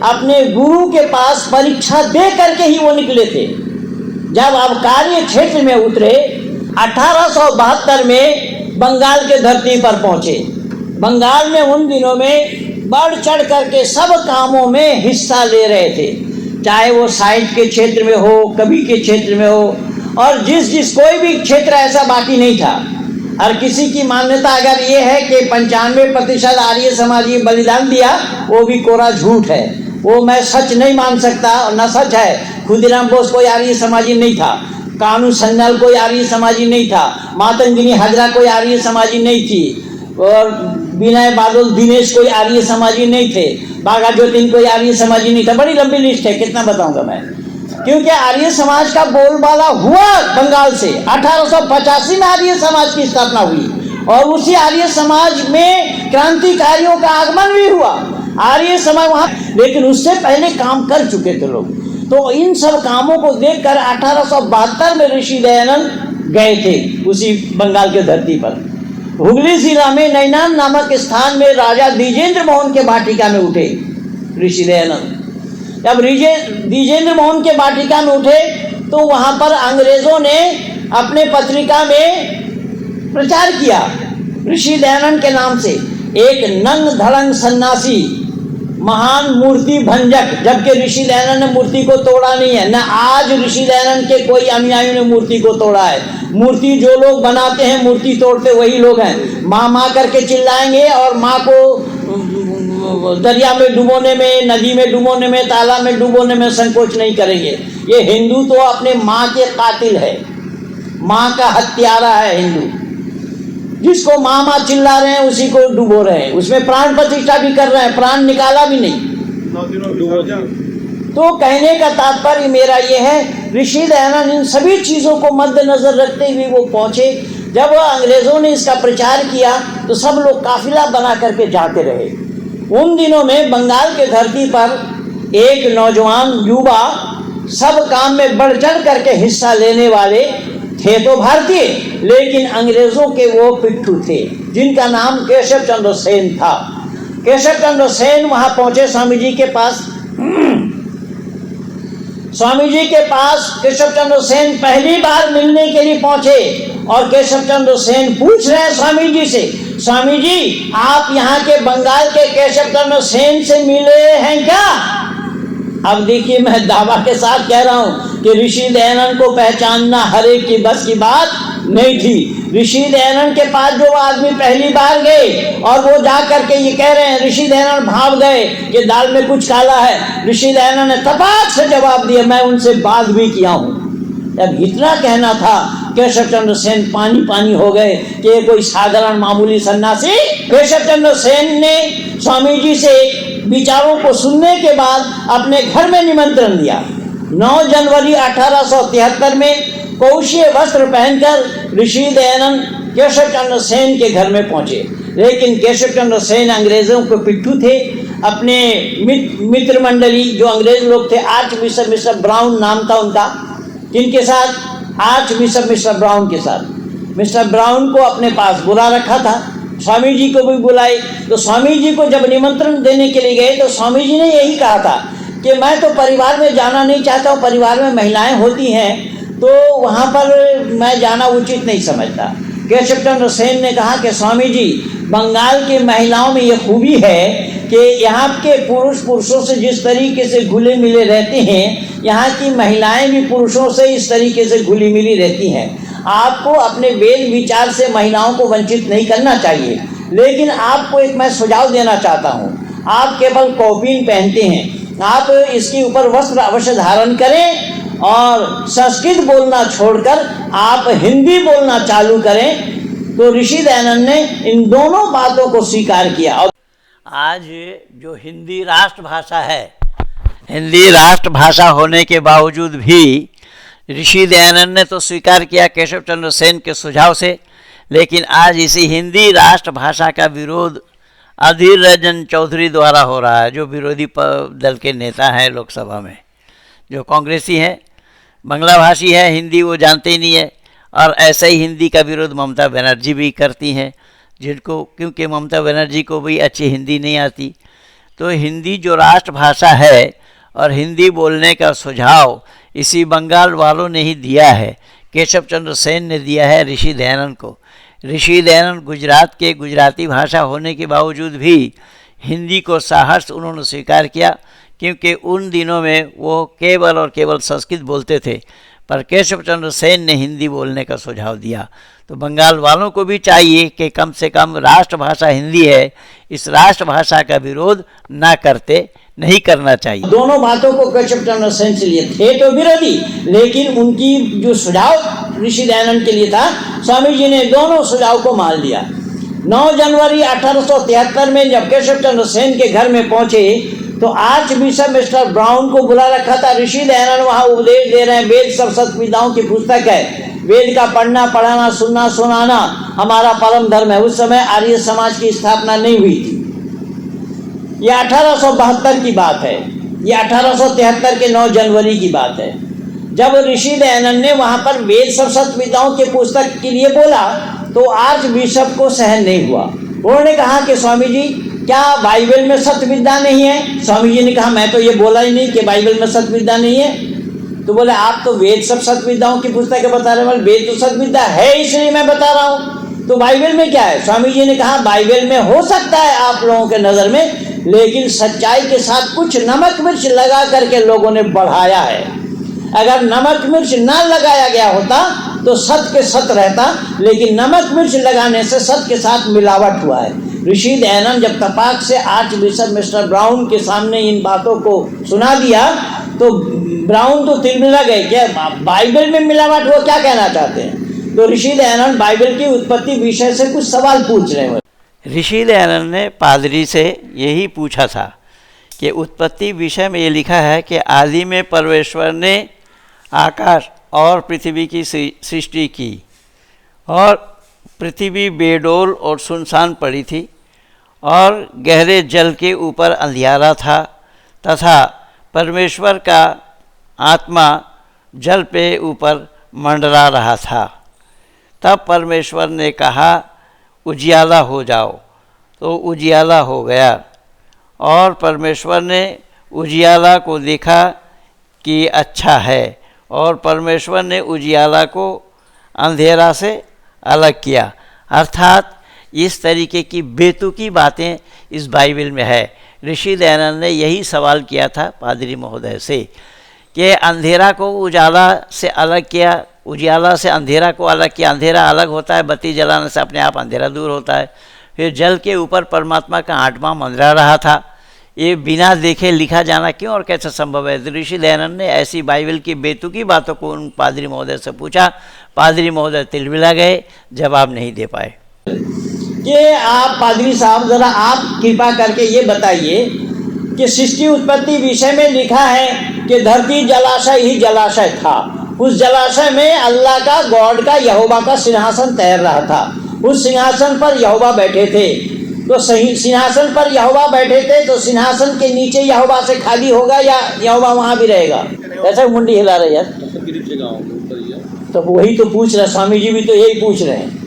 अपने गुरु के पास परीक्षा दे करके ही वो निकले थे। जब अब कार्य क्षेत्र में उतरे, 1872 में बंगाल के धरती पर पहुंचे। बंगाल में उन दिनों में बढ़ चढ़ करके सब कामों में हिस्सा ले रहे थे, चाहे वो साहित्य के क्षेत्र में हो, कवि के क्षेत्र में हो, और जिस कोई भी क्षेत्र ऐसा बाकी नहीं था। और किसी की मान्यता अगर ये है कि 95% आर्य समाज ने बलिदान दिया, वो भी कोरा झूठ है, वो मैं सच नहीं मान सकता, और न सच है। खुदीराम बोस कोई आर्य समाजी नहीं था, कानू सन्याल कोई आर्य समाजी नहीं था, मातंगिनी हाजरा कोई आर्य समाजी नहीं थी, और विनय बादल दिनेश कोई आर्य समाजी नहीं थे, बाघा ज्योतिन कोई आर्य समाजी नहीं था। बड़ी लंबी लिस्ट है, कितना बताऊंगा मैं, क्योंकि आर्य समाज का बोलबाला हुआ बंगाल से। 1885 में आर्य समाज की स्थापना हुई और उसी आर्य समाज में क्रांतिकारियों का आगमन भी हुआ। आर्य समाज वहाँ, लेकिन उससे पहले काम कर चुके थे लोग। तो इन सब कामों को देखकर 1872 में ऋषि दयानंद गए थे उसी बंगाल के धरती पर। हुगली जिला में नैनान नामक स्थान में राजा द्विजेंद्र मोहन के वाटिका में उठे ऋषि दयानंद। जब द्विजेंद्र मोहन के वाटिका में उठे तो वहाँ पर अंग्रेजों ने अपने पत्रिका में प्रचार किया ऋषि दयानंद के नाम से, एक नंग धड़ंग सन्यासी, महान मूर्ति भंजक। जबकि ऋषि दयानंद ने मूर्ति को तोड़ा नहीं है, न आज ऋषि दयानंद के कोई अनुयायियों ने मूर्ति को तोड़ा है। मूर्ति जो लोग बनाते हैं, मूर्ति तोड़ते वही लोग हैं। माँ माँ करके चिल्लाएंगे और माँ को दरिया में डुबोने में, नदी में डुबोने में, तालाब में डुबोने में संकोच नहीं करेंगे। ये हिंदू तो अपने माँ के कातिल है, माँ का हत्यारा है हिंदू। जिसको मामा चिल्ला रहे हैं उसी को डुबो रहे हैं, उसमें प्राण प्रतिष्ठा भी कर रहे हैं, प्राण निकाला भी नहीं। 9 दिनों विसर्जन। तो कहने का तात्पर्य मेरा ये है, ऋषि दयानंद इन सभी चीज़ों को मद्देनजर रखते हुए वो पहुँचे। जब अंग्रेज़ों ने इसका प्रचार किया तो सब लोग काफिला बना करके जाते रहे। उन दिनों में बंगाल के धरती पर एक नौजवान युवा सब काम में बढ़ चढ़ करके हिस्सा लेने वाले थे तो भारतीय, लेकिन अंग्रेज़ों के वो पिट्ठू थे जिनका नाम केशव चंद्र सेन था। केशव चंद्र सेन वहाँ पहुँचे स्वामी जी के पास। स्वामी जी के पास केशव चंद्र सेन पहली बार मिलने के लिए पहुंचे और केशव चंद्र सेन पूछ रहे हैं स्वामी जी से, स्वामी जी आप यहाँ के बंगाल के केशव चंद्र सेन से मिले हैं क्या? अब देखिए, मैं दावा के साथ कह रहा हूँ कि ऋषि दयानंद को पहचानना हर एक की बस की बात नहीं थी। ऋषि दयानंद के पास जो आदमी पहली बार गए और वो जा करके ये कह रहे हैं, ऋषि दयानंद भाव गए कि दाल में कुछ काला है। ऋषि दयानंद ने तपाक से जवाब दिया, मैं उनसे बात भी किया हूँ। जब इतना कहना था, केशव चंद्र सेन पानी पानी हो गए कि ये कोई साधारण मामूली सन्यासी। केशव चंद्र सेन ने स्वामी जी से विचारों को सुनने के बाद अपने घर में निमंत्रण दिया। 9 जनवरी 1873 में कौशीय वस्त्र पहनकर ऋषि दयानंद केशव चंद्र सेन के घर में पहुंचे। लेकिन केशव चंद्र सेन अंग्रेजों के पिट्ठू थे। अपने मित्र मंडली जो अंग्रेज लोग थे, आर्च बिशप मिस्टर ब्राउन नाम था उनका, जिनके साथ आर्च बिशप मिस्टर ब्राउन के साथ मिस्टर ब्राउन को अपने पास बुला रखा था। स्वामी जी को भी बुलाए। तो स्वामी जी को जब निमंत्रण देने के लिए गए तो स्वामी जी ने यही कहा था कि मैं तो परिवार में जाना नहीं चाहता हूँ, परिवार में महिलाएं होती हैं तो वहाँ पर मैं जाना उचित नहीं समझता। केशव चंद्र सेन ने कहा कि स्वामी जी, बंगाल की महिलाओं में ये खूबी है कि यहाँ के पुरुषों से जिस तरीके से घुले मिले रहते हैं, यहाँ की महिलाएं भी पुरुषों से इस तरीके से घुली मिली रहती हैं। आपको अपने वेद विचार से महिलाओं को वंचित नहीं करना चाहिए, लेकिन आपको एक मैं सुझाव देना चाहता हूँ। आप केवल कौपीन पहनते हैं, आप इसके ऊपर वस्त्र अवश्य धारण करें और संस्कृत बोलना छोड़कर आप हिंदी बोलना चालू करें। तो ऋषि दयानंद ने इन दोनों बातों को स्वीकार किया। आज जो हिंदी राष्ट्रभाषा है, हिंदी राष्ट्रभाषा होने के बावजूद भी ऋषि दयानंद ने तो स्वीकार किया केशव चंद्र सेन के सुझाव से, लेकिन आज इसी हिंदी राष्ट्रभाषा का विरोध अधीर रंजन चौधरी द्वारा हो रहा है, जो विरोधी दल के नेता हैं लोकसभा में, जो कांग्रेसी हैं, बांग्ला भाषी है, हिंदी वो जानते ही नहीं है। और ऐसा ही हिंदी का विरोध ममता बनर्जी भी करती हैं, जिनको क्योंकि ममता बनर्जी को भी अच्छी हिंदी नहीं आती। तो हिंदी जो राष्ट्रभाषा है और हिंदी बोलने का सुझाव इसी बंगाल वालों ने ही दिया है, केशव चंद्र सेन ने दिया है ऋषि दयानंद को। ऋषि दयानंद गुजरात के गुजराती भाषा होने के बावजूद भी हिंदी को साहस उन्होंने स्वीकार किया, क्योंकि उन दिनों में वो केवल और केवल संस्कृत बोलते थे, पर केशव चंद्र सेन ने हिंदी बोलने का सुझाव दिया। तो बंगाल वालों को भी चाहिए कि कम से कम राष्ट्रभाषा हिंदी है, इस राष्ट्रभाषा का विरोध नहीं करना चाहिए। दोनों बातों को केशव चंद्र सेन से लिए थे तो विरोधी, लेकिन उनकी जो सुझाव ऋषि दयानंद के लिए था, स्वामी जी ने दोनों सुझाव को मान लिया। 9 जनवरी 1873 में जब केशव चंद्र सेन के घर में पहुंचे तो आर्च बिशप मिस्टर ब्राउन को बुला रखा था। ऋषि दयानंद वहाँ उपदेश दे रहे हैं। वेद सब सत्विदाओं की पुस्तक है, वेद का पढ़ना पढ़ाना सुनना सुनाना हमारा परम धर्म है। उस समय आर्य समाज की स्थापना नहीं हुई थी। यह 1872 की बात है, यह 1873 के 9 जनवरी की बात है, जब ऋषि दयानंद ने वहाँ पर वेद सब सत्विदाओं के पुस्तक के लिए बोला तो आर्च बिशप को सहन नहीं हुआ। उन्होंने कहा कि स्वामी जी, क्या बाइबल में सत्य विद्या नहीं है? स्वामी जी ने कहा, मैं तो ये बोला ही नहीं कि बाइबल में सत्य विद्या नहीं है। तो बोले, आप तो वेद सब सत्य विद्याओं की पुस्तकें बता रहे हैं। वेद तो सत्य विद्या है, इसलिए मैं बता रहा हूँ। तो बाइबल में क्या है? स्वामी जी ने कहा, बाइबल में हो सकता है आप लोगों के नज़र में, लेकिन सच्चाई के साथ कुछ नमक मिर्च लगा करके लोगों ने बढ़ाया है। अगर नमक मिर्च ना लगाया गया होता तो सत्य के सत्य रहता, लेकिन नमक मिर्च लगाने से सत्य के साथ मिलावट हुआ है। ऋषि दयानंद जब तपाक से आर्च बिशप मिस्टर ब्राउन के सामने इन बातों को सुना दिया तो ब्राउन तो तिलमिला गए, क्या बाइबल में मिलावट हुआ, क्या कहना चाहते हैं? तो ऋषि दयानंद बाइबल की उत्पत्ति विषय से कुछ सवाल पूछ रहे हैं। ऋषि दयानंद ने पादरी से यही पूछा था कि उत्पत्ति विषय में ये लिखा है कि आदि में परमेश्वर ने आकाश और पृथ्वी की सृष्टि की और पृथ्वी बेडोल और सुनसान पड़ी थी और गहरे जल के ऊपर अंधियारा था तथा परमेश्वर का आत्मा जल पे ऊपर मंडरा रहा था। तब परमेश्वर ने कहा उजियाला हो जाओ, तो उजियाला हो गया। और परमेश्वर ने उजियाला को देखा कि अच्छा है, और परमेश्वर ने उजियाला को अंधेरा से अलग किया। अर्थात इस तरीके की बेतुकी बातें इस बाइबल में है। ऋषि दयानंद ने यही सवाल किया था पादरी महोदय से कि अंधेरा को उजाला से अलग किया, उजियाला से अंधेरा को अलग किया। अंधेरा अलग होता है, बत्ती जलाने से अपने आप अंधेरा दूर होता है। फिर जल के ऊपर परमात्मा का आत्मा मंडरा रहा था। ये बिना देखे लिखा जाना क्यों और कैसे संभव है? तो ऋषि दयानंद ने ऐसी बाइबल की बेतुकी बातों को उन पादरी महोदय से पूछा। पादरी महोदय तिलमिला गए, जवाब नहीं दे पाए। कि आप पादरी साहब जरा आप कृपा करके ये बताइए कि सृष्टि उत्पत्ति विषय में लिखा है कि धरती जलाशय ही जलाशय था। उस जलाशय में अल्लाह का, गॉड का, यहोवा का सिंहासन तैर रहा था। उस सिंहासन पर यहोवा बैठे थे। तो सही सिंहासन पर यहोवा बैठे थे, तो सिंहासन के नीचे यहोवा से खाली होगा या यहोवा वहां भी रहेगा? ऐसा मुंडी हिला रहे यार। तो वही तो पूछ रहे, स्वामी जी भी तो यही पूछ रहे हैं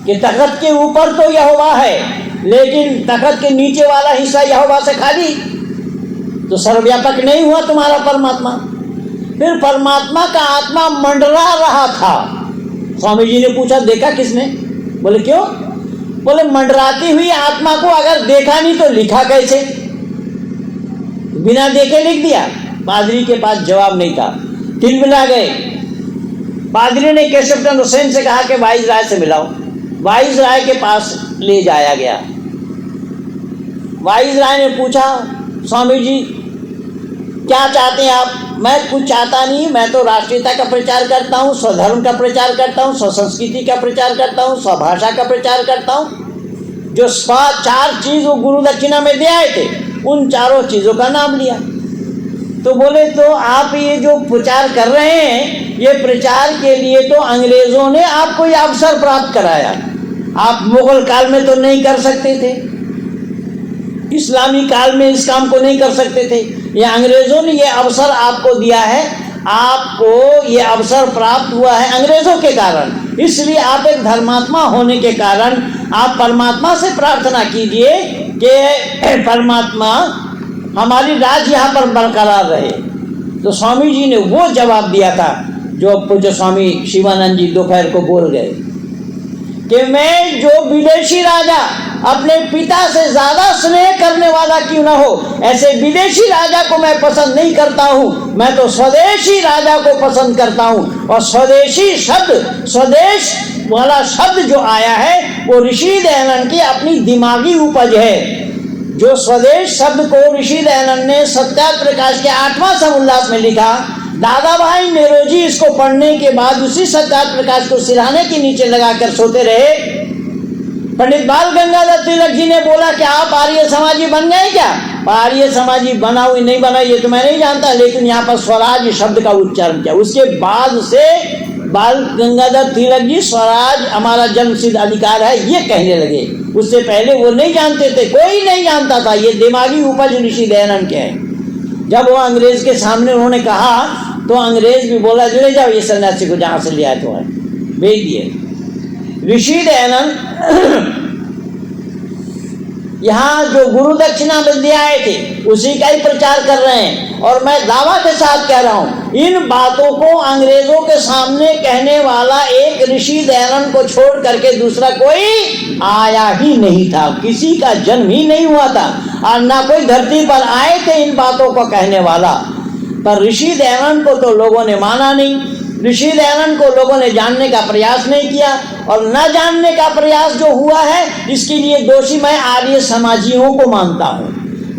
कि तखत के ऊपर तो यहोवा है, लेकिन तखत के नीचे वाला हिस्सा यहोवा से खाली, तो सर्वव्यापक नहीं हुआ तुम्हारा परमात्मा। फिर परमात्मा का आत्मा मंडरा रहा था। स्वामी जी ने पूछा देखा किसने? बोले क्यों? बोले मंडराती हुई आत्मा को अगर देखा नहीं तो लिखा कैसे? बिना देखे लिख दिया। पादरी के पास जवाब नहीं था, तिलमिला गए। पादरी ने केशवचंद्र हुसैन से कहा कि वाइस राय से मिलाओ। वाइस राय के पास ले जाया गया। वाइस राय ने पूछा स्वामी जी क्या चाहते हैं आप? मैं कुछ चाहता नहीं, मैं तो राष्ट्रीयता का प्रचार करता हूँ, स्वधर्म का प्रचार करता हूँ, स्वसंस्कृति का प्रचार करता हूँ, स्वभाषा का प्रचार करता हूँ। जो 4 चीज़ वो गुरु दक्षिणा में दे आए थे, उन चारों चीज़ों का नाम लिया। तो बोले तो आप ये जो प्रचार कर रहे हैं, ये प्रचार के लिए तो अंग्रेज़ों ने आपको ये अवसर प्राप्त कराया। आप मुगल काल में तो नहीं कर सकते थे, इस्लामी काल में इस काम को नहीं कर सकते थे। ये अंग्रेज़ों ने ये अवसर आपको दिया है, आपको ये अवसर प्राप्त हुआ है अंग्रेज़ों के कारण। इसलिए आप एक धर्मात्मा होने के कारण आप परमात्मा से प्रार्थना कीजिए कि परमात्मा हमारी राज यहाँ पर बरकरार रहे। तो स्वामी जी ने वो जवाब दिया था जो पूज्य स्वामी शिवानंद जी दोपहर को बोल गए कि मैं जो विदेशी राजा अपने पिता से ज्यादा स्नेह करने वाला क्यों ना हो, ऐसे विदेशी राजा को मैं पसंद नहीं करता हूँ। मैं तो स्वदेशी राजा को पसंद करता हूँ। और स्वदेशी शब्द, स्वदेश वाला शब्द जो आया है वो ऋषि दयानंद की अपनी दिमागी उपज है। जो स्वदेश शब्द को ऋषि दयानंद ने सत्याग्रह प्रकाश के 8वां समुल्लास में लिखा, दादा भाई नेरोजी इसको पढ़ने के बाद उसी सत्याग्रह प्रकाश को सिरहाने के नीचे लगाकर सोते रहे। पंडित बाल गंगाधर तिलक जी ने बोला कि आप आर्य समाजी बन गए क्या? आर्य समाजी बना हुई नहीं बना ये तो मैं नहीं जानता, लेकिन यहाँ पर स्वराज शब्द का उच्चारण किया। उसके बाद से बाल गंगाधर तिलक जी स्वराज हमारा जन्मसिद्ध अधिकार है ये कहने लगे। उससे पहले वो नहीं जानते थे, कोई नहीं जानता था। ये दिमागी उपज ऋषि दयानंद के हैं। जब वो अंग्रेज के सामने उन्होंने कहा तो अंग्रेज भी बोला ले जाओ ये सन्यासी को जहाँ से ले आए तो है, भेज दिए। ऋषि दयानंद यहाँ जो गुरु दक्षिणा में दे आए थे उसी का ही प्रचार कर रहे हैं। और मैं दावा के साथ कह रहा हूँ, इन बातों को अंग्रेजों के सामने कहने वाला एक ऋषि दयानंद को छोड़ करके दूसरा कोई आया ही नहीं था। किसी का जन्म ही नहीं हुआ था और ना कोई धरती पर आए थे इन बातों को कहने वाला। पर ऋषि दयानंद को तो लोगों ने माना नहीं, ऋषि दयानंद को लोगों ने जानने का प्रयास नहीं किया। और न जानने का प्रयास जो हुआ है इसके लिए दोषी मैं आर्य समाजियों को मानता हूँ।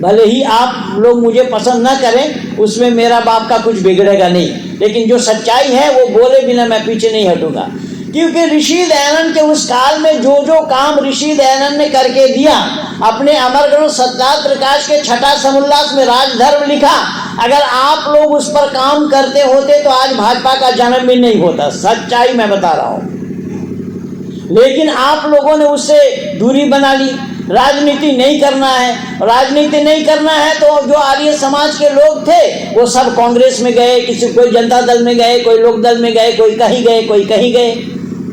भले ही आप लोग मुझे पसंद न करें, उसमें मेरा बाप का कुछ बिगड़ेगा नहीं, लेकिन जो सच्चाई है वो बोले बिना मैं पीछे नहीं हटूंगा। क्योंकि ऋषि दयानंद के उस काल में जो जो काम ऋषि दयानंद ने करके दिया, अपने अमर ग्रंथ सत्यार्थ प्रकाश के छठा समुल्लास में राजधर्म लिखा, अगर आप लोग उस पर काम करते होते तो आज भाजपा का जन्म भी नहीं होता। सच्चाई मैं बता रहा हूँ। लेकिन आप लोगों ने उससे दूरी बना ली, राजनीति नहीं करना है। राजनीति नहीं करना है तो जो आर्य समाज के लोग थे वो सब कांग्रेस में गए, कोई जनता दल में गए, कोई लोक दल में गए, कोई कहीं गए, कोई कहीं गए।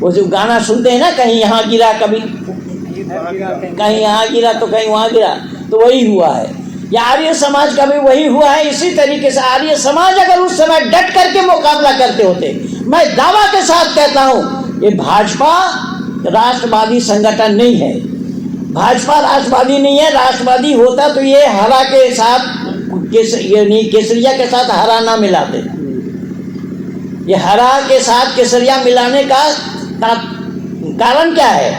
वो जो गाना सुनते हैं ना, कहीं यहाँ गिरा, कभी कहीं यहाँ गिरा तो कहीं वहाँ गिरा, तो वही हुआ है। या आर्य समाज का भी वही हुआ है। इसी तरीके से आर्य समाज अगर उस समय डट करके मुकाबला करते होते, मैं दावा के साथ कहता हूँ ये भाजपा राष्ट्रवादी संगठन नहीं है। भाजपा राष्ट्रवादी नहीं है। राष्ट्रवादी होता तो ये हरा के साथ केसरिया के साथ हरा ना मिलाते। ये हरा के साथ केसरिया मिलाने का कारण क्या है?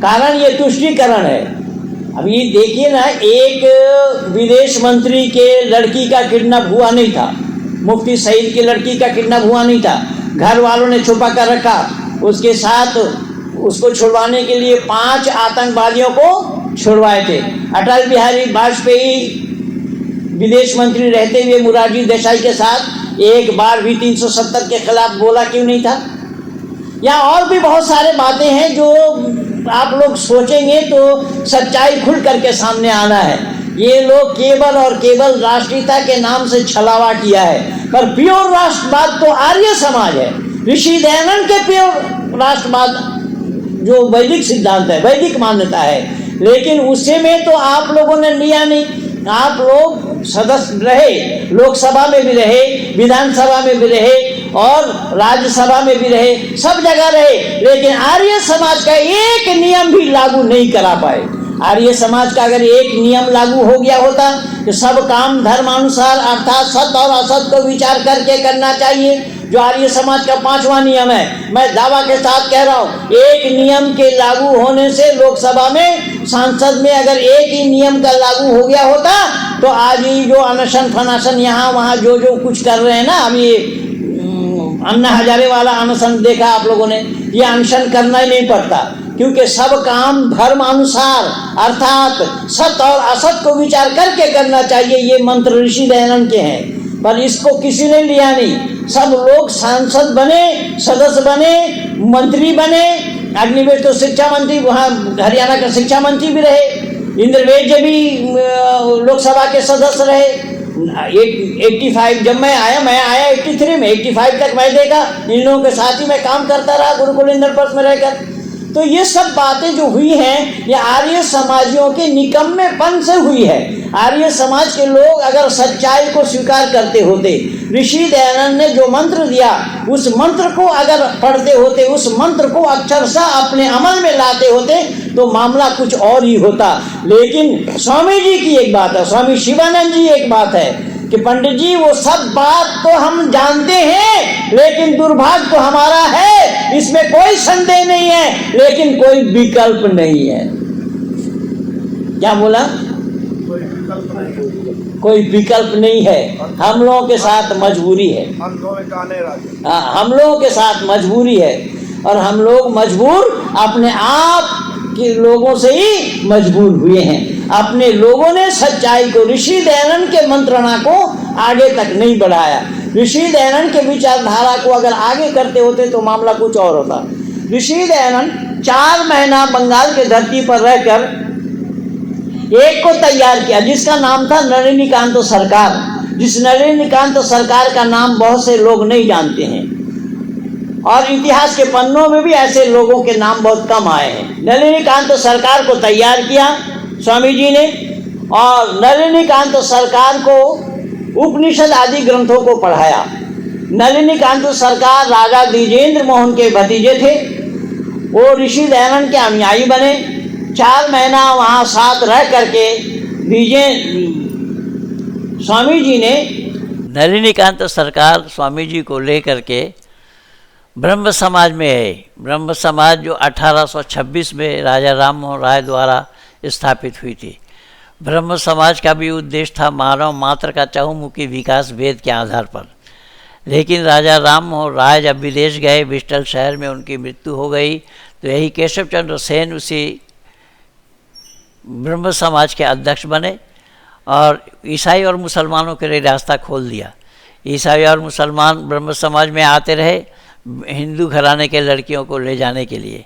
कारण ये तुष्टीकरण है। अब ये देखिए ना, एक विदेश मंत्री के लड़की का किडनैप हुआ नहीं था, मुफ्ती सईद की लड़की का किडनैप हुआ नहीं था, घर वालों ने छुपा कर रखा। उसके साथ उसको छुड़वाने के लिए 5 आतंकवादियों को छुड़वाए थे। अटल बिहारी वाजपेयी विदेश मंत्री रहते हुए मुरारजी देसाई के साथ एक बार भी 370 के खिलाफ बोला क्यों नहीं था? या और भी बहुत सारे बातें हैं जो आप लोग सोचेंगे तो सच्चाई खुल करके सामने आना है। ये लोग केवल और केवल राष्ट्रीयता के नाम से छलावा किया है, पर प्योर राष्ट्रवाद तो आर्य समाज है। ऋषि दयानंद के प्योर राष्ट्रवाद जो वैदिक सिद्धांत है, वैदिक मान्यता है, लेकिन उससे में तो आप लोगों ने लिया नहीं। आप लोग सदस्य रहे, लोकसभा में भी रहे, विधानसभा में भी रहे और राज्यसभा में भी रहे, सब जगह रहे, लेकिन आर्य समाज का एक नियम भी लागू नहीं करा पाए। आर्य समाज का अगर एक नियम लागू हो गया होता कि सब काम धर्मानुसार अर्थात सत्य और असत्य को विचार करके करना चाहिए, जो आर्य समाज का 5वां नियम है, मैं दावा के साथ कह रहा हूँ, एक नियम के लागू होने से लोकसभा में सांसद में अगर एक ही नियम का लागू हो गया होता तो आज ही जो अनशन फनाशन यहाँ वहाँ जो जो कुछ कर रहे हैं ना, अभी अन्ना हजारे वाला अनशन देखा आप लोगों ने, ये अनशन करना ही नहीं पड़ता, क्योंकि सब काम धर्म अनुसार अर्थात सत्य और असत्य को विचार करके करना चाहिए। ये मंत्र ऋषि दयानंद के हैं, पर इसको किसी ने लिया नहीं। सब लोग सांसद बने, सदस्य बने, मंत्री बने। अग्निवेश तो शिक्षा मंत्री, वहाँ हरियाणा का शिक्षा मंत्री भी रहे। इंद्रवेद जी भी लोकसभा के सदस्य रहे। 85 जब मैं आया 83 में, 85 तक मैं देखा, इन लोगों के साथ ही मैं काम करता रहा गुरुकुल इंद्रप्रस्थ में रहकर। तो ये सब बातें जो हुई हैं ये आर्य समाजियों के निकम्मेपन से हुई है। आर्य समाज के लोग अगर सच्चाई को स्वीकार करते होते, ऋषि दयानंद ने जो मंत्र दिया उस मंत्र को अगर पढ़ते होते, उस मंत्र को अक्षरशः अपने अमल में लाते होते तो मामला कुछ और ही होता। लेकिन स्वामी जी की एक बात है, स्वामी शिवानंद जी एक बात है कि पंडित जी वो सब बात तो हम जानते हैं, लेकिन दुर्भाग्य तो हमारा है, इसमें कोई संदेह नहीं है, लेकिन कोई विकल्प नहीं है। क्या बोला? कोई विकल्प नहीं है, हम लोगों के साथ मजबूरी है। हम लोगों के साथ मजबूरी है और हम लोग मजबूर अपने आप के लोगों से ही मजबूर हुए हैं। अपने लोगों ने सच्चाई को, ऋषि दयानंद के मंत्रणा को आगे तक नहीं बढ़ाया। ऋषि दयानंद के विचारधारा को अगर आगे करते होते तो मामला कुछ और होता। ऋषि दयानंद 4 महीना बंगाल के धरती पर रहकर एक को तैयार किया जिसका नाम था नलिनीकांत सरकार। जिस नलिनीकांत सरकार का नाम बहुत से लोग नहीं जानते हैं और इतिहास के पन्नों में भी ऐसे लोगों के नाम बहुत कम आए हैं। नलिनीकांत सरकार को तैयार किया स्वामी जी ने और नलिनीकांत सरकार को उपनिषद आदि ग्रंथों को पढ़ाया। नलिनीकांत सरकार राजा द्विजेंद्र मोहन के भतीजे थे। वो ऋषि दयानंद के अनुयायी बने। 4 महीना वहाँ साथ रह करके स्वामी जी ने नलिनीकांत सरकार स्वामी जी को लेकर के ब्रह्म समाज में है। ब्रह्म समाज जो 1826 में राजा राम मोहन राय द्वारा स्थापित हुई थी। ब्रह्म समाज का भी उद्देश्य था मानव मात्र का चहुमुखी विकास वेद के आधार पर। लेकिन राजा राम मोहन राय जब विदेश गए, बिस्टल शहर में उनकी मृत्यु हो गई, तो यही केशव चंद्र सेन उसी ब्रह्म समाज के अध्यक्ष बने और ईसाई और मुसलमानों के लिए रास्ता खोल दिया। ईसाई और मुसलमान ब्रह्म समाज में आते रहे हिंदू घराने के लड़कियों को ले जाने के लिए,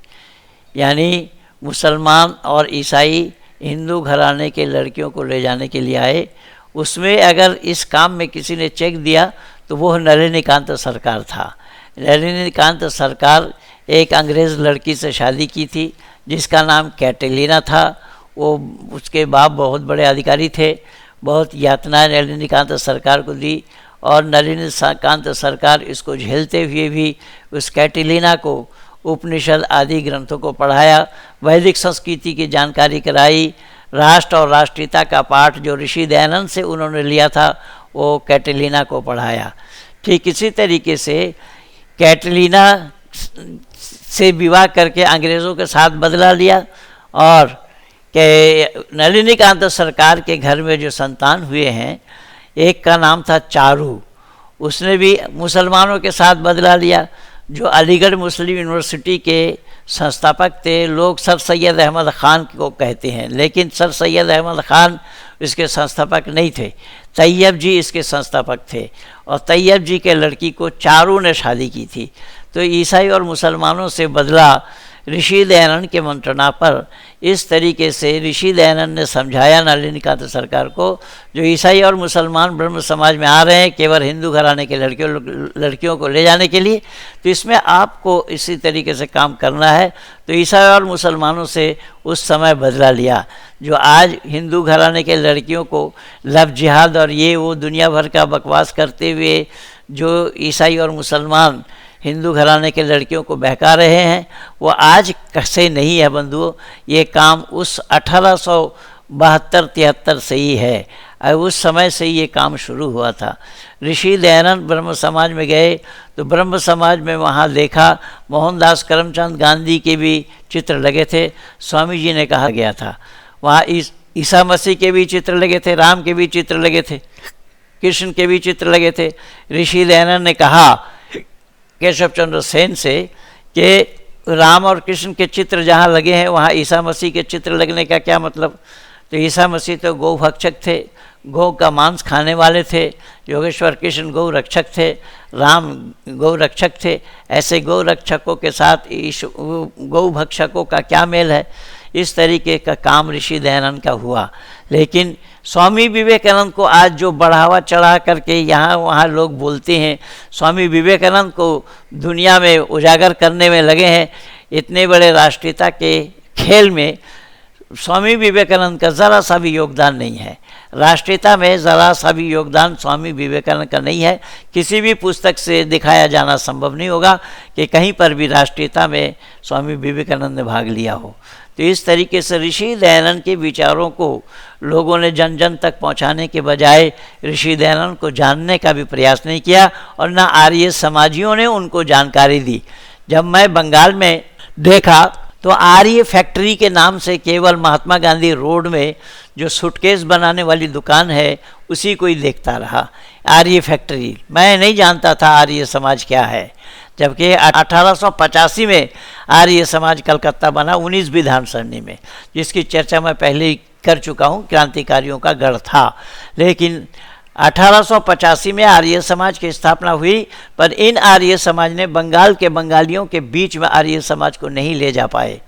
यानी मुसलमान और ईसाई हिंदू घराने के लड़कियों को ले जाने के लिए आए। उसमें अगर इस काम में किसी ने चेक दिया तो वो नलिनीकांत सरकार था। नलिनीकांत सरकार एक अंग्रेज़ लड़की से शादी की थी जिसका नाम कैटेलिना था। वो उसके बाप बहुत बड़े अधिकारी थे। बहुत यातनाएं नलिनीकांत सरकार को दी और नलिनीकांत सरकार इसको झेलते हुए भी उस कैटेलिना को उपनिषद आदि ग्रंथों को पढ़ाया, वैदिक संस्कृति की जानकारी कराई, राष्ट्र और राष्ट्रीयता का पाठ जो ऋषि दयानंद से उन्होंने लिया था वो कैटेलिना को पढ़ाया। ठीक इसी तरीके से कैटेलिना से विवाह करके अंग्रेज़ों के साथ बदला लिया और कि नलिनीकांत सरकार के घर में जो संतान हुए हैं, एक का नाम था चारू, उसने भी मुसलमानों के साथ बदला लिया। जो अलीगढ़ मुस्लिम यूनिवर्सिटी के संस्थापक थे, लोग सर सैयद अहमद ख़ान को कहते हैं, लेकिन सर सैयद अहमद ख़ान इसके संस्थापक नहीं थे। तैयब जी इसके संस्थापक थे और तैयब जी के लड़की को चारू ने शादी की थी। तो ईसाई और मुसलमानों से बदला ऋषि दयानंद के मंत्रणा पर। इस तरीके से ऋषि दयानंद ने समझाया नलिनीकांत सरकार को, जो ईसाई और मुसलमान ब्रह्म समाज में आ रहे हैं केवल हिंदू घराने के लड़कियों को ले जाने के लिए, तो इसमें आपको इसी तरीके से काम करना है। तो ईसाई और मुसलमानों से उस समय बदला लिया। जो आज हिंदू घराने के लड़कियों को लव जिहाद और ये वो दुनिया भर का बकवास करते हुए जो ईसाई और मुसलमान हिंदू घराने के लड़कियों को बहका रहे हैं, वो आज से नहीं है बंधुओं। ये काम उस 1872-73 से ही है। उस समय से ये काम शुरू हुआ था। ऋषि दयानंद ब्रह्म समाज में गए तो ब्रह्म समाज में वहाँ देखा मोहनदास करमचंद गांधी के भी चित्र लगे थे। स्वामी जी ने कहा गया था वहाँ ईसा मसीह के भी चित्र लगे थे, राम के भी चित्र लगे थे, कृष्ण के भी चित्र लगे थे। ऋषि दयानंद ने कहा केशव चंद्र सेन से कि राम और कृष्ण के चित्र जहाँ लगे हैं वहाँ ईसा मसीह के चित्र लगने का क्या मतलब। तो ईसा मसीह तो गौ भक्षक थे, गौ का मांस खाने वाले थे। योगेश्वर कृष्ण गौ रक्षक थे, राम गौ रक्षक थे। ऐसे गौ रक्षकों के साथ गौ भक्षकों का क्या मेल है। इस तरीके का काम ऋषि दयानंद का हुआ। लेकिन स्वामी विवेकानंद को आज जो बढ़ावा चढ़ा करके यहाँ वहाँ लोग बोलते हैं, स्वामी विवेकानंद को दुनिया में उजागर करने में लगे हैं। इतने बड़े राष्ट्रीयता के खेल में स्वामी विवेकानंद का ज़रा सा भी योगदान नहीं है। राष्ट्रीयता में ज़रा सा भी योगदान स्वामी विवेकानंद का नहीं है। किसी भी पुस्तक से दिखाया जाना संभव नहीं होगा कि कहीं पर भी राष्ट्रीयता में स्वामी विवेकानंद ने भाग लिया हो। तो इस तरीके से ऋषि दयानंद के विचारों को लोगों ने जन जन तक पहुंचाने के बजाय ऋषि दयानंद को जानने का भी प्रयास नहीं किया और ना आर्य समाजियों ने उनको जानकारी दी। जब मैं बंगाल में देखा तो आर्य फैक्ट्री के नाम से केवल महात्मा गांधी रोड में जो सूटकेस बनाने वाली दुकान है उसी को ही देखता रहा। आर्य फैक्ट्री, मैं नहीं जानता था आर्य समाज क्या है। जबकि 1885 में आर्य समाज कलकत्ता बना 19 विधान सरणी में, जिसकी चर्चा मैं पहले ही कर चुका हूँ। क्रांतिकारियों का गढ़ था। लेकिन 1885 में आर्य समाज की स्थापना हुई, पर इन आर्य समाज ने बंगाल के बंगालियों के बीच में आर्य समाज को नहीं ले जा पाए।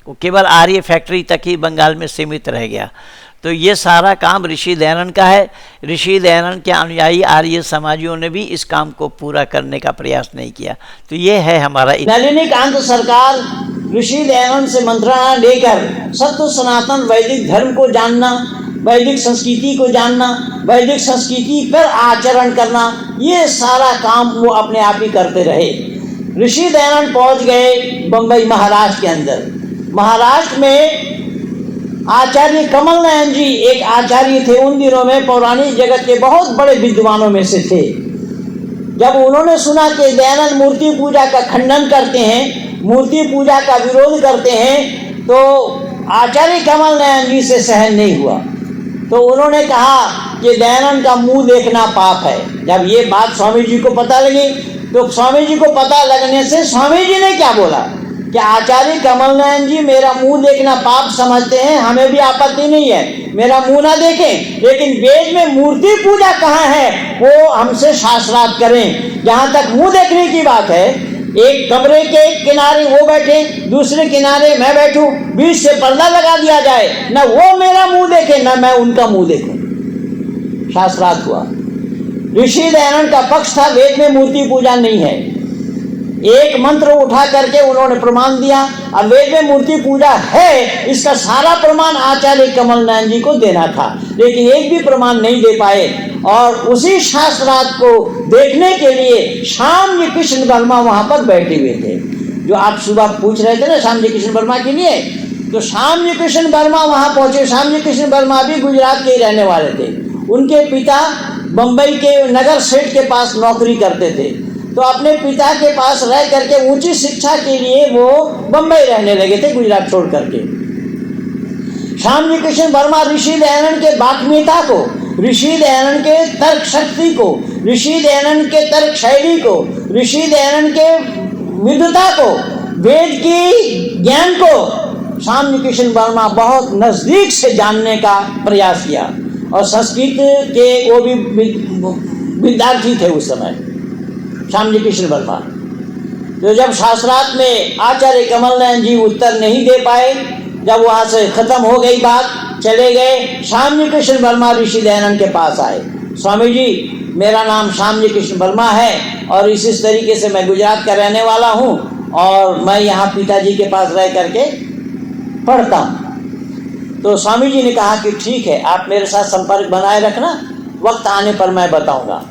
वो केवल आर्य फैक्ट्री तक ही बंगाल में सीमित रह गया। तो ये सारा काम ऋषि दयानंद का है। ऋषि दयानंद के अनुयायी आर्य समाजियों ने भी इस काम को पूरा करने का प्रयास नहीं किया। तो ये है हमारा। नलिनीकांत सरकार ऋषि दयानंद से मंत्रणा लेकर सत्य सनातन वैदिक धर्म को जानना, वैदिक संस्कृति को जानना, वैदिक संस्कृति पर आचरण करना, ये सारा काम वो अपने आप ही करते रहे। ऋषि दयानंद पहुंच गए बम्बई महाराष्ट्र के अंदर। महाराष्ट्र में आचार्य कमल नयन जी एक आचार्य थे, उन दिनों में पौराणिक जगत के बहुत बड़े विद्वानों में से थे। जब उन्होंने सुना कि दयानंद मूर्ति पूजा का खंडन करते हैं, मूर्ति पूजा का विरोध करते हैं, तो आचार्य कमल नयन जी से सहन नहीं हुआ। तो उन्होंने कहा कि दयानंद का मुंह देखना पाप है। जब ये बात स्वामी जी को पता लगी तो स्वामी जी को पता लगने से स्वामी जी ने क्या बोला कि आचार्य कमल नयन जी मेरा मुंह देखना पाप समझते हैं, हमें भी आपत्ति नहीं है, मेरा मुंह ना देखें, लेकिन वेद में मूर्ति पूजा कहाँ है वो हमसे शास्त्रार्थ करें। जहाँ तक मुंह देखने की बात है, एक कमरे के एक किनारे वो बैठे, दूसरे किनारे मैं बैठूं, बीच से पर्दा लगा दिया जाए, ना वो मेरा मुंह देखे ना मैं उनका मुंह देखूं, शास्त्रार्थ हुआ। ऋषि दयानंद का पक्ष था वेद में मूर्ति पूजा नहीं है। एक मंत्र उठा करके उन्होंने प्रमाण दिया, अब वेद में मूर्ति पूजा है इसका सारा प्रमाण आचार्य कमल नयन जी को देना था, लेकिन एक भी प्रमाण नहीं दे पाए। और उसी शास्त्रार्थ को देखने के लिए श्याम जी कृष्ण वर्मा वहां पर बैठे हुए थे। जो आप सुबह पूछ रहे थे ना श्याम जी कृष्ण वर्मा के लिए, तो श्याम जी कृष्ण वर्मा वहां पहुंचे। श्याम जी कृष्ण वर्मा भी गुजरात के ही रहने वाले थे। उनके पिता बंबई के नगर सेठ के पास नौकरी करते थे, तो अपने पिता के पास रह करके ऊंची शिक्षा के लिए वो बंबई रहने लगे थे, गुजरात छोड़ करके। श्याम जी कृष्ण वर्मा ऋषि दयानंद के बात्मीयता को, ऋषि दयानंद के तर्क शक्ति को, ऋषि दयानंद के तर्क शैली को, ऋषि दयानंद के विद्वता को, वेद की ज्ञान को श्याम जी कृष्ण वर्मा बहुत नजदीक से जानने का प्रयास किया। और संस्कृत के वो भी विद्यार्थी थे उस समय श्याम जी कृष्ण वर्मा। तो जब शास्त्रार्थ में आचार्य कमल नयन जी उत्तर नहीं दे पाए, जब वहां से खत्म हो गई बात, चले गए, श्याम जी कृष्ण वर्मा ऋषि दयानंद के पास आए। स्वामी जी मेरा नाम श्याम जी कृष्ण वर्मा है और इस तरीके से मैं गुजरात का रहने वाला हूँ और मैं यहाँ पिताजी के पास रह करके पढ़ता हूँ। तो स्वामी जी ने कहा कि ठीक है, आप मेरे साथ संपर्क बनाए रखना, वक्त आने पर मैं बताऊंगा।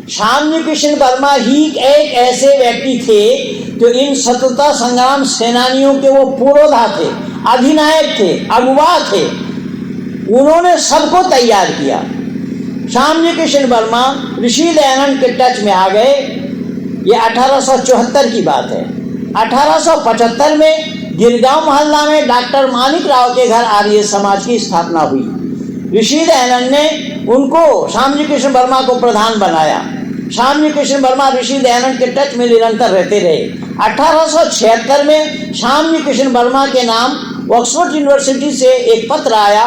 श्याम जी कृष्ण वर्मा ही एक ऐसे व्यक्ति थे जो इन स्वतंत्रता संग्राम सेनानियों के वो पुरोधा थे, अधिनायक थे, अगुवा थे। उन्होंने सबको तैयार किया। श्याम जी कृष्ण वर्मा ऋषि दयानंद के टच में आ गए। ये 1874 की बात है। 1875 में गिरगांव मोहल्ला में डॉक्टर मानिक राव के घर आर्य समाज की स्थापना हुई। ऋषि दयानंद ने उनको श्याम जी कृष्ण वर्मा को प्रधान बनाया। श्याम जी कृष्ण वर्मा ऋषि दयानंद के टच में निरंतर रहते रहे। 1876 में श्याम जी कृष्ण वर्मा के नाम ऑक्सफोर्ड यूनिवर्सिटी से एक पत्र आया,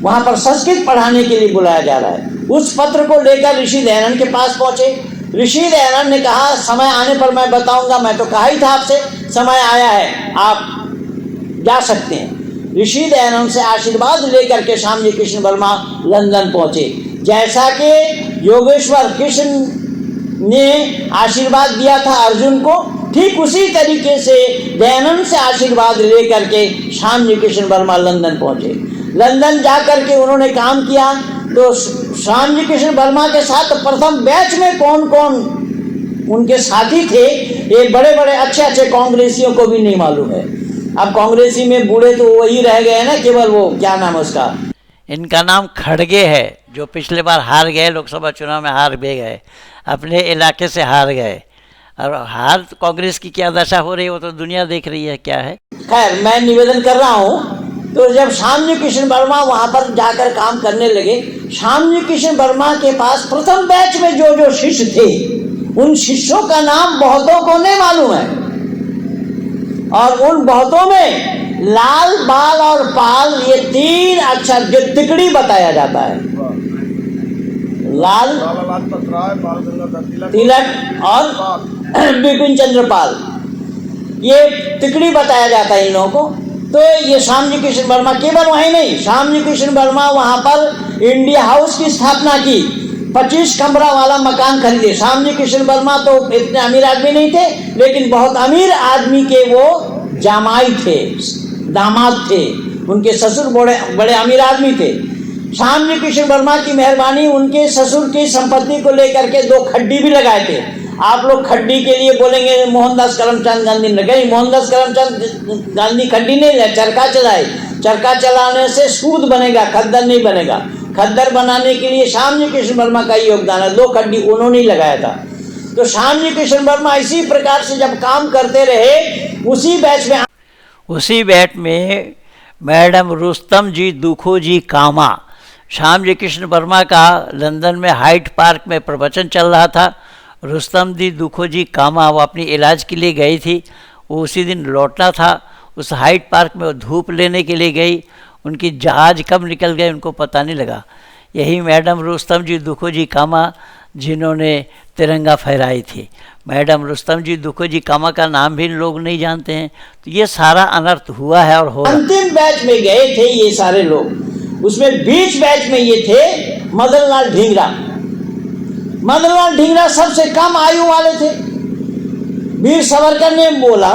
वहां पर संस्कृत पढ़ाने के लिए बुलाया जा रहा है। उस पत्र को लेकर ऋषि दयानंद के पास पहुंचे। ऋषि दयानंद ने कहा समय आने पर मैं बताऊंगा, मैं तो कहा ही था आपसे, समय आया है, आप जा सकते हैं। ऋषि दयानंद से आशीर्वाद लेकर के श्याम जी कृष्ण वर्मा लंदन पहुंचे। जैसा कि योगेश्वर कृष्ण ने आशीर्वाद दिया था अर्जुन को, ठीक उसी तरीके से दयानंद से आशीर्वाद लेकर के श्याम जी कृष्ण वर्मा लंदन पहुंचे। लंदन जाकर के उन्होंने काम किया। तो श्याम जी कृष्ण वर्मा के साथ प्रथम बैच में कौन कौन उनके साथी थे, ये बड़े बड़े अच्छे अच्छे कांग्रेसियों को भी नहीं मालूम है। अब कांग्रेसी में बूढ़े तो वही रह गए ना, केवल वो क्या नाम है उसका, इनका नाम खड़गे है, जो पिछले बार हार गए, लोकसभा चुनाव में हार भी गए, अपने इलाके से हार गए। और हार कांग्रेस की क्या दशा हो रही है वो तो दुनिया देख रही है क्या है। खैर मैं निवेदन कर रहा हूँ। तो जब श्याम जी कृष्ण वर्मा वहां पर जाकर काम करने लगे, श्याम जी कृष्ण वर्मा के पास प्रथम बैच में जो जो शिष्य थे, उन शिष्यों का नाम बहुतों को नहीं मालूम है। और उन बहुतों में लाल, बाल और पाल, ये तीन अक्षर जो तिकड़ी बताया जाता है, लाल, तिलक और बिपिन चंद्र पाल, ये तिकड़ी बताया जाता है इन लोगों को। तो ये श्याम जी कृष्ण वर्मा केवल वहीं नहीं, श्याम जी कृष्ण वर्मा वहां पर इंडिया हाउस की स्थापना की, 25 कमरा वाला मकान खरीदे। श्याम जी कृष्ण वर्मा तो इतने अमीर आदमी नहीं थे, लेकिन बहुत अमीर आदमी के वो जामाई थे, दामाद थे। उनके ससुर बड़े बड़े अमीर आदमी थे। श्याम जी कृष्ण वर्मा की मेहरबानी, उनके ससुर की संपत्ति को लेकर के 2 खड्डी भी लगाए थे। आप लोग खड्डी के लिए बोलेंगे मोहनदास करमचंद गांधी ने, कहीं मोहनदास करमचंद गांधी खड्डी नहीं, चरखा चलाए। चरखा चलाने से सूद बनेगा, खद्दर नहीं बनेगा। खद्दर बनाने के लिए श्याम जी कृष्ण वर्मा का ही योगदान है। 2 खड्डी उन्होंने ही लगाया था। तो श्याम जी कृष्ण वर्मा इसी प्रकार से जब काम करते रहे, उसी बैच में मैडम रुस्तम जी दुखो जी कामा, श्यामजी कृष्ण वर्मा का लंदन में हाइड पार्क में प्रवचन चल रहा था। रुस्तम दी दुखो जी कामा वो अपनी इलाज के लिए गई थी, वो उसी दिन लौटना था। उस हाइड पार्क में वो धूप लेने के लिए गई, उनकी जहाज़ कब निकल गए उनको पता नहीं लगा। यही मैडम रुस्तम जी दुखो जी कामा जिन्होंने तिरंगा फहराई थी। मैडम रुस्तम जी दुखो जी कामा का नाम भी लोग नहीं जानते हैं। तो ये सारा अनर्थ हुआ है और हो रहा है। अंतिम बैच में गए थे ये सारे लोग, उसमें बीच बैच में ये थे मदन लाल ढींगरा। मदन लाल ढींगरा सबसे कम आयु वाले थे। वीर सावरकर ने बोला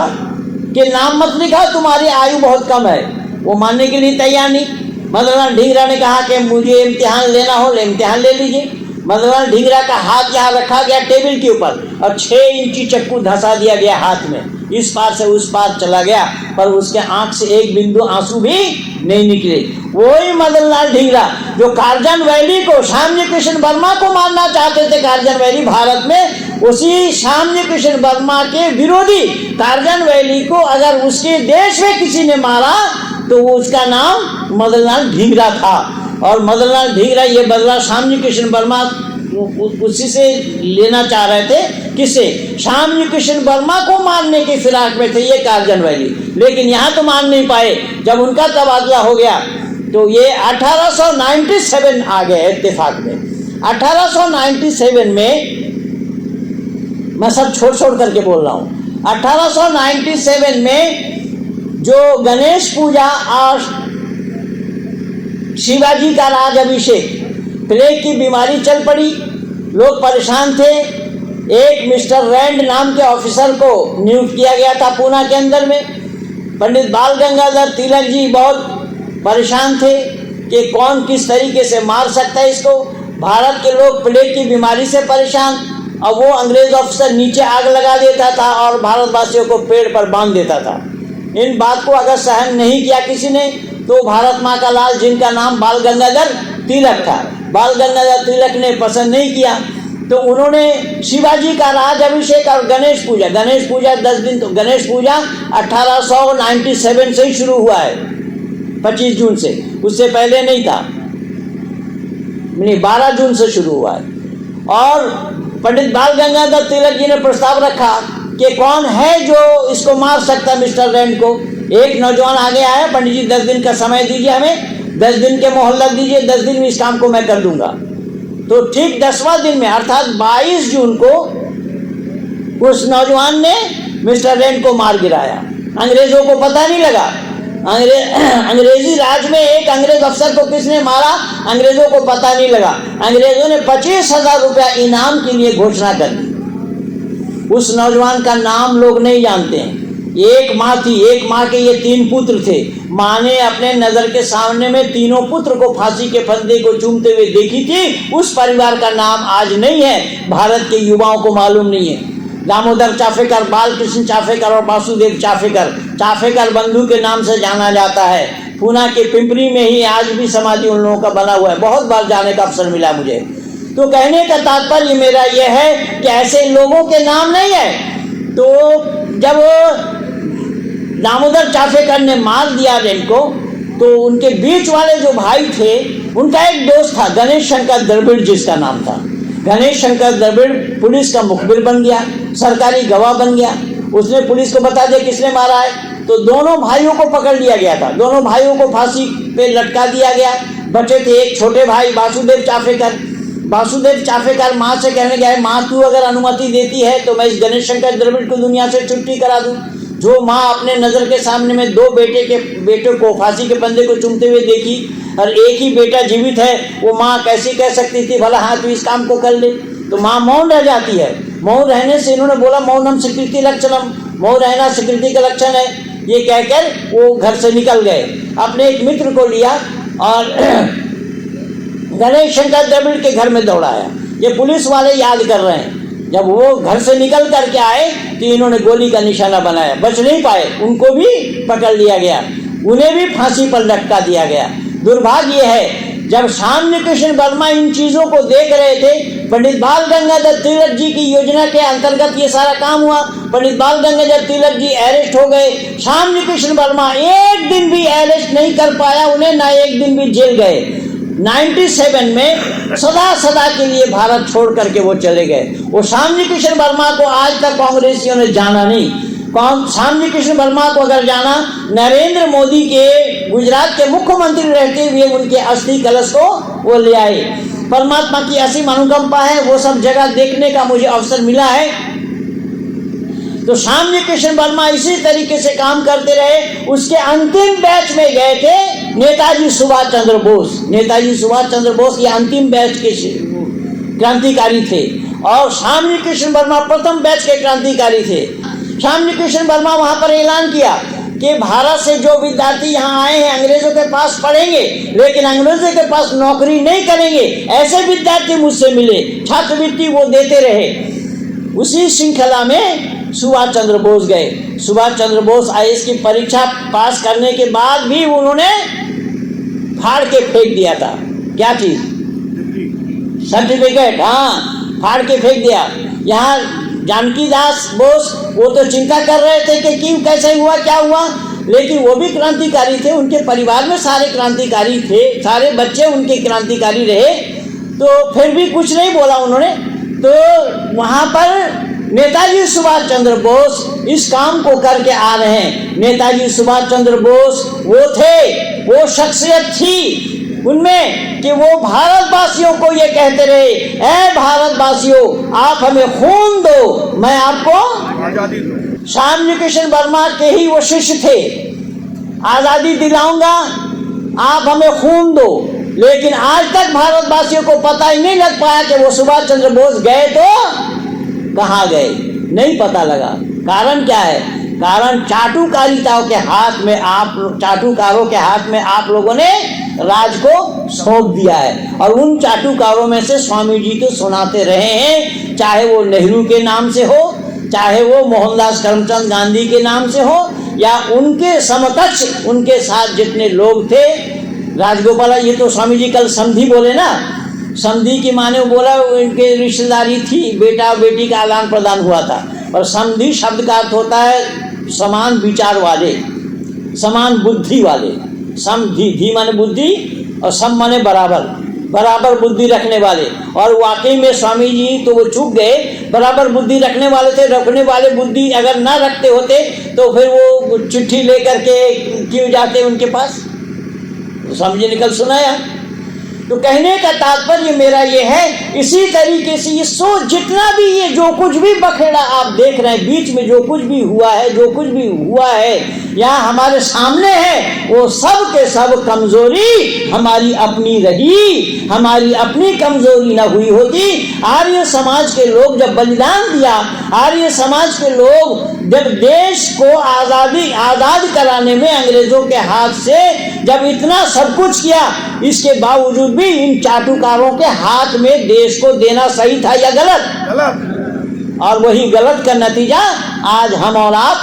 कि नाम मत लिखा, तुम्हारी आयु बहुत कम है। वो मानने के लिए तैयार नहीं। मदन लाल ढींगरा ने कहा कि मुझे इम्तिहान लेना हो, इम्तिहान ले लीजिए। मदन लाल ढींगरा का हाथ यहाँ रखा गया टेबल के ऊपर और 6 इंची चक्कू धंसा दिया गया हाथ में, इस पार से उस पार चला गया, पर उसके आंख से एक बिंदु आंसू भी नहीं निकले। वही मदन लाल ढींगरा जो कार्जन वैली को, श्यामजी कृष्ण वर्मा को मारना चाहते थे कार्जन वैली भारत में, उसी श्यामजी कृष्ण वर्मा के विरोधी कार्जन वैली को अगर उसके देश में किसी ने मारा तो उसका नाम मदन लाल ढींगरा था। और मदन लाल ढींगरा ये बदला श्यामजी कृष्ण वर्मा उसी से लेना चाह रहे थे। किसे? श्यामजी कृष्ण वर्मा को मारने की फिराक में थे ये कार्जन वैली, लेकिन यहाँ तो मान नहीं पाए। जब उनका तबादला हो गया तो ये 1897 आ गए इत्तेफाक में। 1897 में मैं सब छोड़ करके बोल रहा हूँ। 1897 में जो गणेश पूजा और शिवाजी का राज अभिषेक, प्लेग की बीमारी चल पड़ी, लोग परेशान थे। एक मिस्टर रैंड नाम के ऑफिसर को नियुक्त किया गया था पूना के अंदर में। पंडित बाल गंगाधर तिलक जी बहुत परेशान थे कि कौन किस तरीके से मार सकता है इसको। भारत के लोग प्लेग की बीमारी से परेशान, और वो अंग्रेज ऑफिसर नीचे आग लगा देता था और भारतवासियों को पेड़ पर बांध देता था। इन बात को अगर सहन नहीं किया किसी ने तो भारत माँ का लाल, जिनका नाम बाल गंगाधर तिलक था, बाल गंगाधर तिलक ने पसंद नहीं किया तो उन्होंने शिवाजी का राज अभिषेक और गणेश पूजा 10 दिन, तो गणेश पूजा 1897 से ही शुरू हुआ है, 25 जून से, उससे पहले नहीं था, नहीं 12 जून से शुरू हुआ है। और पंडित बाल गंगाधर तिलक जी ने प्रस्ताव रखा कि कौन है जो इसको मार सकता मिस्टर रैंड को। एक नौजवान आगे आया, पंडित जी 10 दिन का समय दीजिए हमें, 10 दिन के मोहल्लत दीजिए, 10 दिन में इस काम को मैं कर दूंगा। तो ठीक 10वां दिन में अर्थात 22 जून को उस नौजवान ने मिस्टर रैंड को मार गिराया। अंग्रेजों को पता नहीं लगा। अंग्रेजी राज में एक अंग्रेज अफसर को किसने मारा अंग्रेजों को पता नहीं लगा। अंग्रेजों ने 25,000 रुपया इनाम के लिए घोषणा कर दी। उस नौजवान का नाम लोग नहीं जानते हैं। एक माँ थी, एक माँ के ये 3 पुत्र थे। माँ ने अपने नजर के सामने में तीनों पुत्र को फांसी के फंदे को चूमते हुए देखी थी। उस परिवार का नाम आज नहीं है, भारत के युवाओं को मालूम नहीं है। दामोदर चाफेकर, बालकृष्ण चाफेकर और वासुदेव चाफेकर, चाफेकर बंधु के नाम से जाना जाता है। पूना के पिंपरी में ही आज भी समाधि उन लोगों का बना हुआ है। बहुत बार जाने का अवसर मिला मुझे। तो कहने का तात्पर्य मेरा यह है कि ऐसे लोगों के नाम नहीं है। तो जब दामोदर चाफेकर ने मार दिया इनको, तो उनके बीच वाले जो भाई थे उनका एक दोस्त था गणेश शंकर द्रविड़, जिसका नाम था गणेश शंकर द्रविड़, पुलिस का मुखबिर बन गया, सरकारी गवाह बन गया। उसने पुलिस को बता दिया किसने मारा है। तो दोनों भाइयों को पकड़ लिया गया था, दोनों भाइयों को फांसी पे लटका दिया गया। बचे थे एक छोटे भाई वासुदेव चाफेकर। वासुदेव चाफेकर माँ से कहने गया, माँ तू अगर अनुमति देती है तो मैं इस गणेश शंकर द्रविड़ को दुनिया से छुट्टी करा दूँ। जो माँ अपने नज़र के सामने में 2 बेटे को फांसी के फंदे को चूमते हुए देखी और एक ही बेटा जीवित है, वो माँ कैसी कह सकती थी भला हाँ तू इस काम को कर ले। तो माँ मौन रह जाती है। मौन रहने से इन्होंने बोला मौनम स्वीकृति लक्षणम, मौन रहना स्वीकृति का लक्षण है। ये कहकर वो घर से निकल गए। अपने एक मित्र को लिया और गणेश शंकर द्रविड़ के घर में दौड़ाया। ये पुलिस वाले याद कर रहे हैं। जब वो घर से निकल करके आए तो इन्होंने गोली का निशाना बनाया, बच नहीं पाए, उनको भी पकड़ लिया गया, उन्हें भी फांसी पर लटका दिया गया। दुर्भाग्य है जब श्यामजी कृष्ण वर्मा इन चीज़ों को देख रहे थे, पंडित बाल गंगाधर तिलक जी की योजना के अंतर्गत ये सारा काम हुआ। पंडित बाल गंगाधर तिलक जी अरेस्ट हो गए। श्यामजी कृष्ण वर्मा एक दिन भी अरेस्ट नहीं कर पाया उन्हें, ना एक दिन भी जेल गए। 97 में सदा सदा के लिए भारत छोड़ करके वो चले गए। वो स्वामी कृष्ण वर्मा को आज तक कांग्रेसियों ने जाना नहीं। स्वामी कृष्ण वर्मा को अगर जाना, नरेंद्र मोदी के गुजरात के मुख्यमंत्री रहते हुए उनके अस्थि कलश को वो ले आए। परमात्मा की ऐसी अनुकंपा है, वो सब जगह देखने का मुझे अवसर मिला है। तो स्वामी कृष्ण वर्मा इसी तरीके से काम करते रहे। उसके अंतिम बैच में गए थे नेताजी सुभाष चंद्र बोस। नेताजी सुभाष चंद्र बोस ये अंतिम बैच के क्रांतिकारी थे और स्वामी कृष्ण वर्मा प्रथम बैच के क्रांतिकारी थे। स्वामी कृष्ण वर्मा वहां पर ऐलान किया कि भारत से जो विद्यार्थी यहाँ आए हैं अंग्रेजों के पास पढ़ेंगे, लेकिन अंग्रेजों के पास नौकरी नहीं करेंगे, ऐसे विद्यार्थी मुझसे मिले, छात्रवृत्ति वो देते रहे। उसी श्रृंखला में सुभाष चंद्र बोस गए। सुभाष चंद्र बोस आईएएस की परीक्षा पास करने के बाद भी उन्होंने फाड़ के फेंक दिया था। क्या चीज? सर्टिफिकेट। हाँ, फाड़ के फेंक दिया। यहाँ जानकी दास बोस वो तो चिंता कर रहे थे कि क्यों, कैसे हुआ, क्या हुआ, लेकिन वो भी क्रांतिकारी थे। उनके परिवार में सारे क्रांतिकारी थे, सारे बच्चे उनके क्रांतिकारी रहे, तो फिर भी कुछ नहीं बोला उन्होंने। तो वहाँ पर नेताजी सुभाष चंद्र बोस इस काम को करके आ रहे हैं। नेताजी सुभाष चंद्र बोस वो थे, वो शख्सियत थी उनमें कि वो भारतवासियों को ये कहते रहे, ऐ भारतवासियों आप हमें खून दो, मैं आपको आजादी दो। स्वामी कृष्ण वर्मा के ही वो शिष्य थे। आजादी दिलाऊंगा, आप हमें खून दो। लेकिन आज तक भारतवासियों को पता ही नहीं लग पाया कि वो सुभाष चंद्र बोस गए तो कहाँ गए, नहीं पता लगा। कारण क्या है? कारण चाटुकारिताओं के हाथ में, आप चाटुकारों के हाथ में आप लोगों ने राज को सौंप दिया है। और उन चाटुकारों में से स्वामी जी तो सुनाते रहे हैं, चाहे वो नेहरू के नाम से हो, चाहे वो मोहनदास करमचंद गांधी के नाम से हो, या उनके समकक्ष उनके साथ जितने लोग थे। राजगोपाल, ये तो स्वामी जी कल समधी बोले ना, समधी की माने बोला उनके रिश्तेदारी थी, बेटा बेटी का आदान प्रदान हुआ था। और समधी शब्द का अर्थ होता है समान विचार वाले, समान बुद्धि वाले। समधी, धी माने बुद्धि और सम माने बराबर, बराबर बुद्धि रखने वाले। और वाकई में स्वामी जी तो वो चूक गए, बराबर बुद्धि रखने वाले थे। रखने वाले बुद्धि अगर ना रखते होते तो फिर वो चिट्ठी लेकर के क्यों जाते उनके पास? स्वामी जी ने कल सुनाया। तो कहने का तात्पर्य मेरा ये है, इसी तरीके से ये सोच, जितना भी ये जो कुछ भी बखेड़ा आप देख रहे हैं, बीच में जो कुछ भी हुआ है, जो कुछ भी हुआ है यहाँ हमारे सामने है, वो सब के सब कमजोरी हमारी अपनी रही। हमारी अपनी कमजोरी ना हुई होती, आर्य समाज के लोग जब बलिदान दिया, आर्य समाज के लोग जब देश को आजाद कराने में अंग्रेजों के हाथ से जब इतना सब कुछ किया, इसके बावजूद भी इन चाटुकारों के हाथ में देश को देना सही था या गलत? गलत। और वही गलत का नतीजा आज हम और आप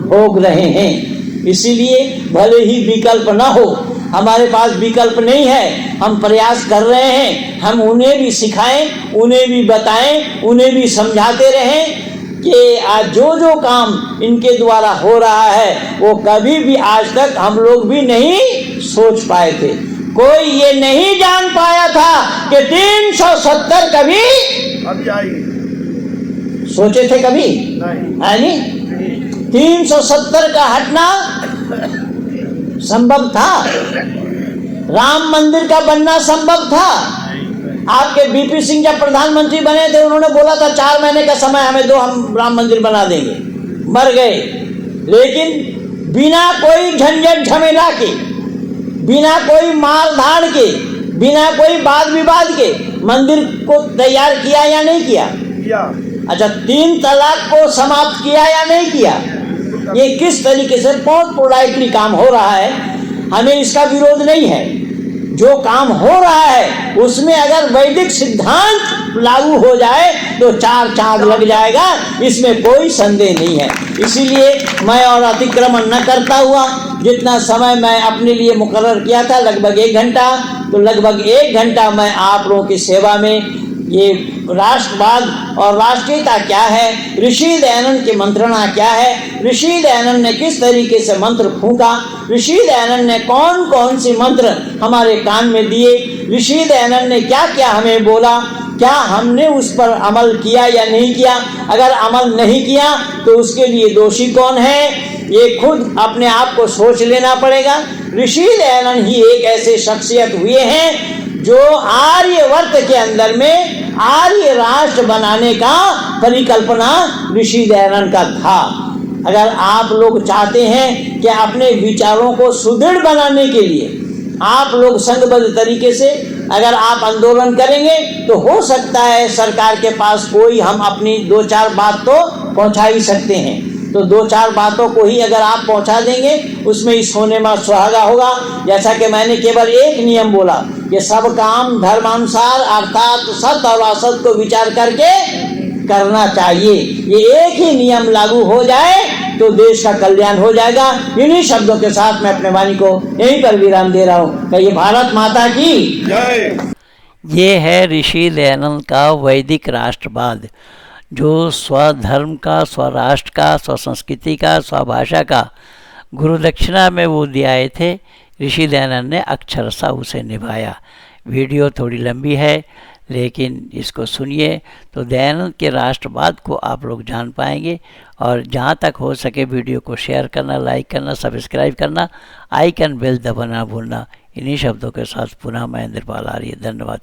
भोग रहे हैं। इसीलिए भले ही विकल्प ना हो, हमारे पास विकल्प नहीं है, हम प्रयास कर रहे हैं। हम उन्हें भी सिखाएं, उन्हें भी बताएं, उन्हें भी समझाते रहें कि आज जो जो काम इनके द्वारा हो रहा है वो कभी भी आज तक हम लोग भी नहीं सोच पाए थे। कोई ये नहीं जान पाया था कि 370 कभी अभी आएगी। सोचे थे कभी? नहीं। है नहीं? 370 का हटना संभव था, राम मंदिर का बनना संभव था। आपके बीपी सिंह जब प्रधानमंत्री बने थे, उन्होंने बोला था 4 महीने का समय हमें दो, हम राम मंदिर बना देंगे। मर गए। लेकिन बिना कोई झंझट झमेला के, बिना कोई मार धाड़ के, बिना कोई वाद विवाद के मंदिर को तैयार किया या नहीं किया? किया। अच्छा, 3 तलाक को समाप्त किया या नहीं किया? ये किस तरीके से बहुत पोलाइटली काम हो रहा है। हमें इसका विरोध नहीं है। जो काम हो रहा है उसमें अगर वैदिक सिद्धांत लागू हो जाए तो 4 चांद लग जाएगा, इसमें कोई संदेह नहीं है। इसीलिए मैं और अतिक्रमण न करता हुआ जितना समय मैं अपने लिए मुकर्रर किया था, लगभग 1 घंटा, तो लगभग 1 घंटा मैं आप लोगों की सेवा में ये राष्ट्रवाद और राष्ट्रीयता क्या है, ऋषि दयानंद की मंत्रणा क्या है, ऋषि दयानंद ने किस तरीके से मंत्र फूंका, ऋषि दयानंद ने कौन कौन से मंत्र हमारे कान में दिए, ऋषि दयानंद ने क्या क्या हमें बोला, क्या हमने उस पर अमल किया या नहीं किया। अगर अमल नहीं किया तो उसके लिए दोषी कौन है, ये खुद अपने आप को सोच लेना पड़ेगा। ऋषि दयानंद ही एक ऐसे शख्सियत हुए हैं जो आर्यवर्त के अंदर में आर्य राष्ट्र बनाने का परिकल्पना ऋषि दयानंद का था। अगर आप लोग चाहते हैं कि अपने विचारों को सुदृढ़ बनाने के लिए आप लोग संघबद्ध तरीके से अगर आप आंदोलन करेंगे तो हो सकता है सरकार के पास कोई हम अपनी 2-4 बात तो पहुंचा ही सकते हैं। तो 2-4 बातों को ही अगर आप पहुंचा देंगे उसमें इस होने में सुहागा होगा। जैसा कि मैंने केवल एक नियम बोला कि सब काम धर्मानुसार अर्थात सत्य और असत को विचार करके करना चाहिए। ये एक ही नियम लागू हो जाए तो देश का कल्याण हो जाएगा। इन्हीं शब्दों के साथ मैं अपने वाणी को यहीं पर विराम दे रहा हूँ। कहिए भारत माता की जय। ये है ऋषि दयानंद का वैदिक राष्ट्रवाद, जो स्वधर्म का, स्वराष्ट्र का, स्वसंस्कृति का, स्वभाषा का गुरु दक्षिणा में वो दिए थे। ऋषि दयानंद ने अक्षरशः उसे निभाया। वीडियो थोड़ी लंबी है लेकिन इसको सुनिए तो दयानंद के राष्ट्रवाद को आप लोग जान पाएंगे। और जहाँ तक हो सके वीडियो को शेयर करना, लाइक करना, सब्सक्राइब करना, आइकन बेल दबाना भूलना। इन्हीं शब्दों के साथ पुनः मैं इंद्रपाल आर्य, धन्यवाद।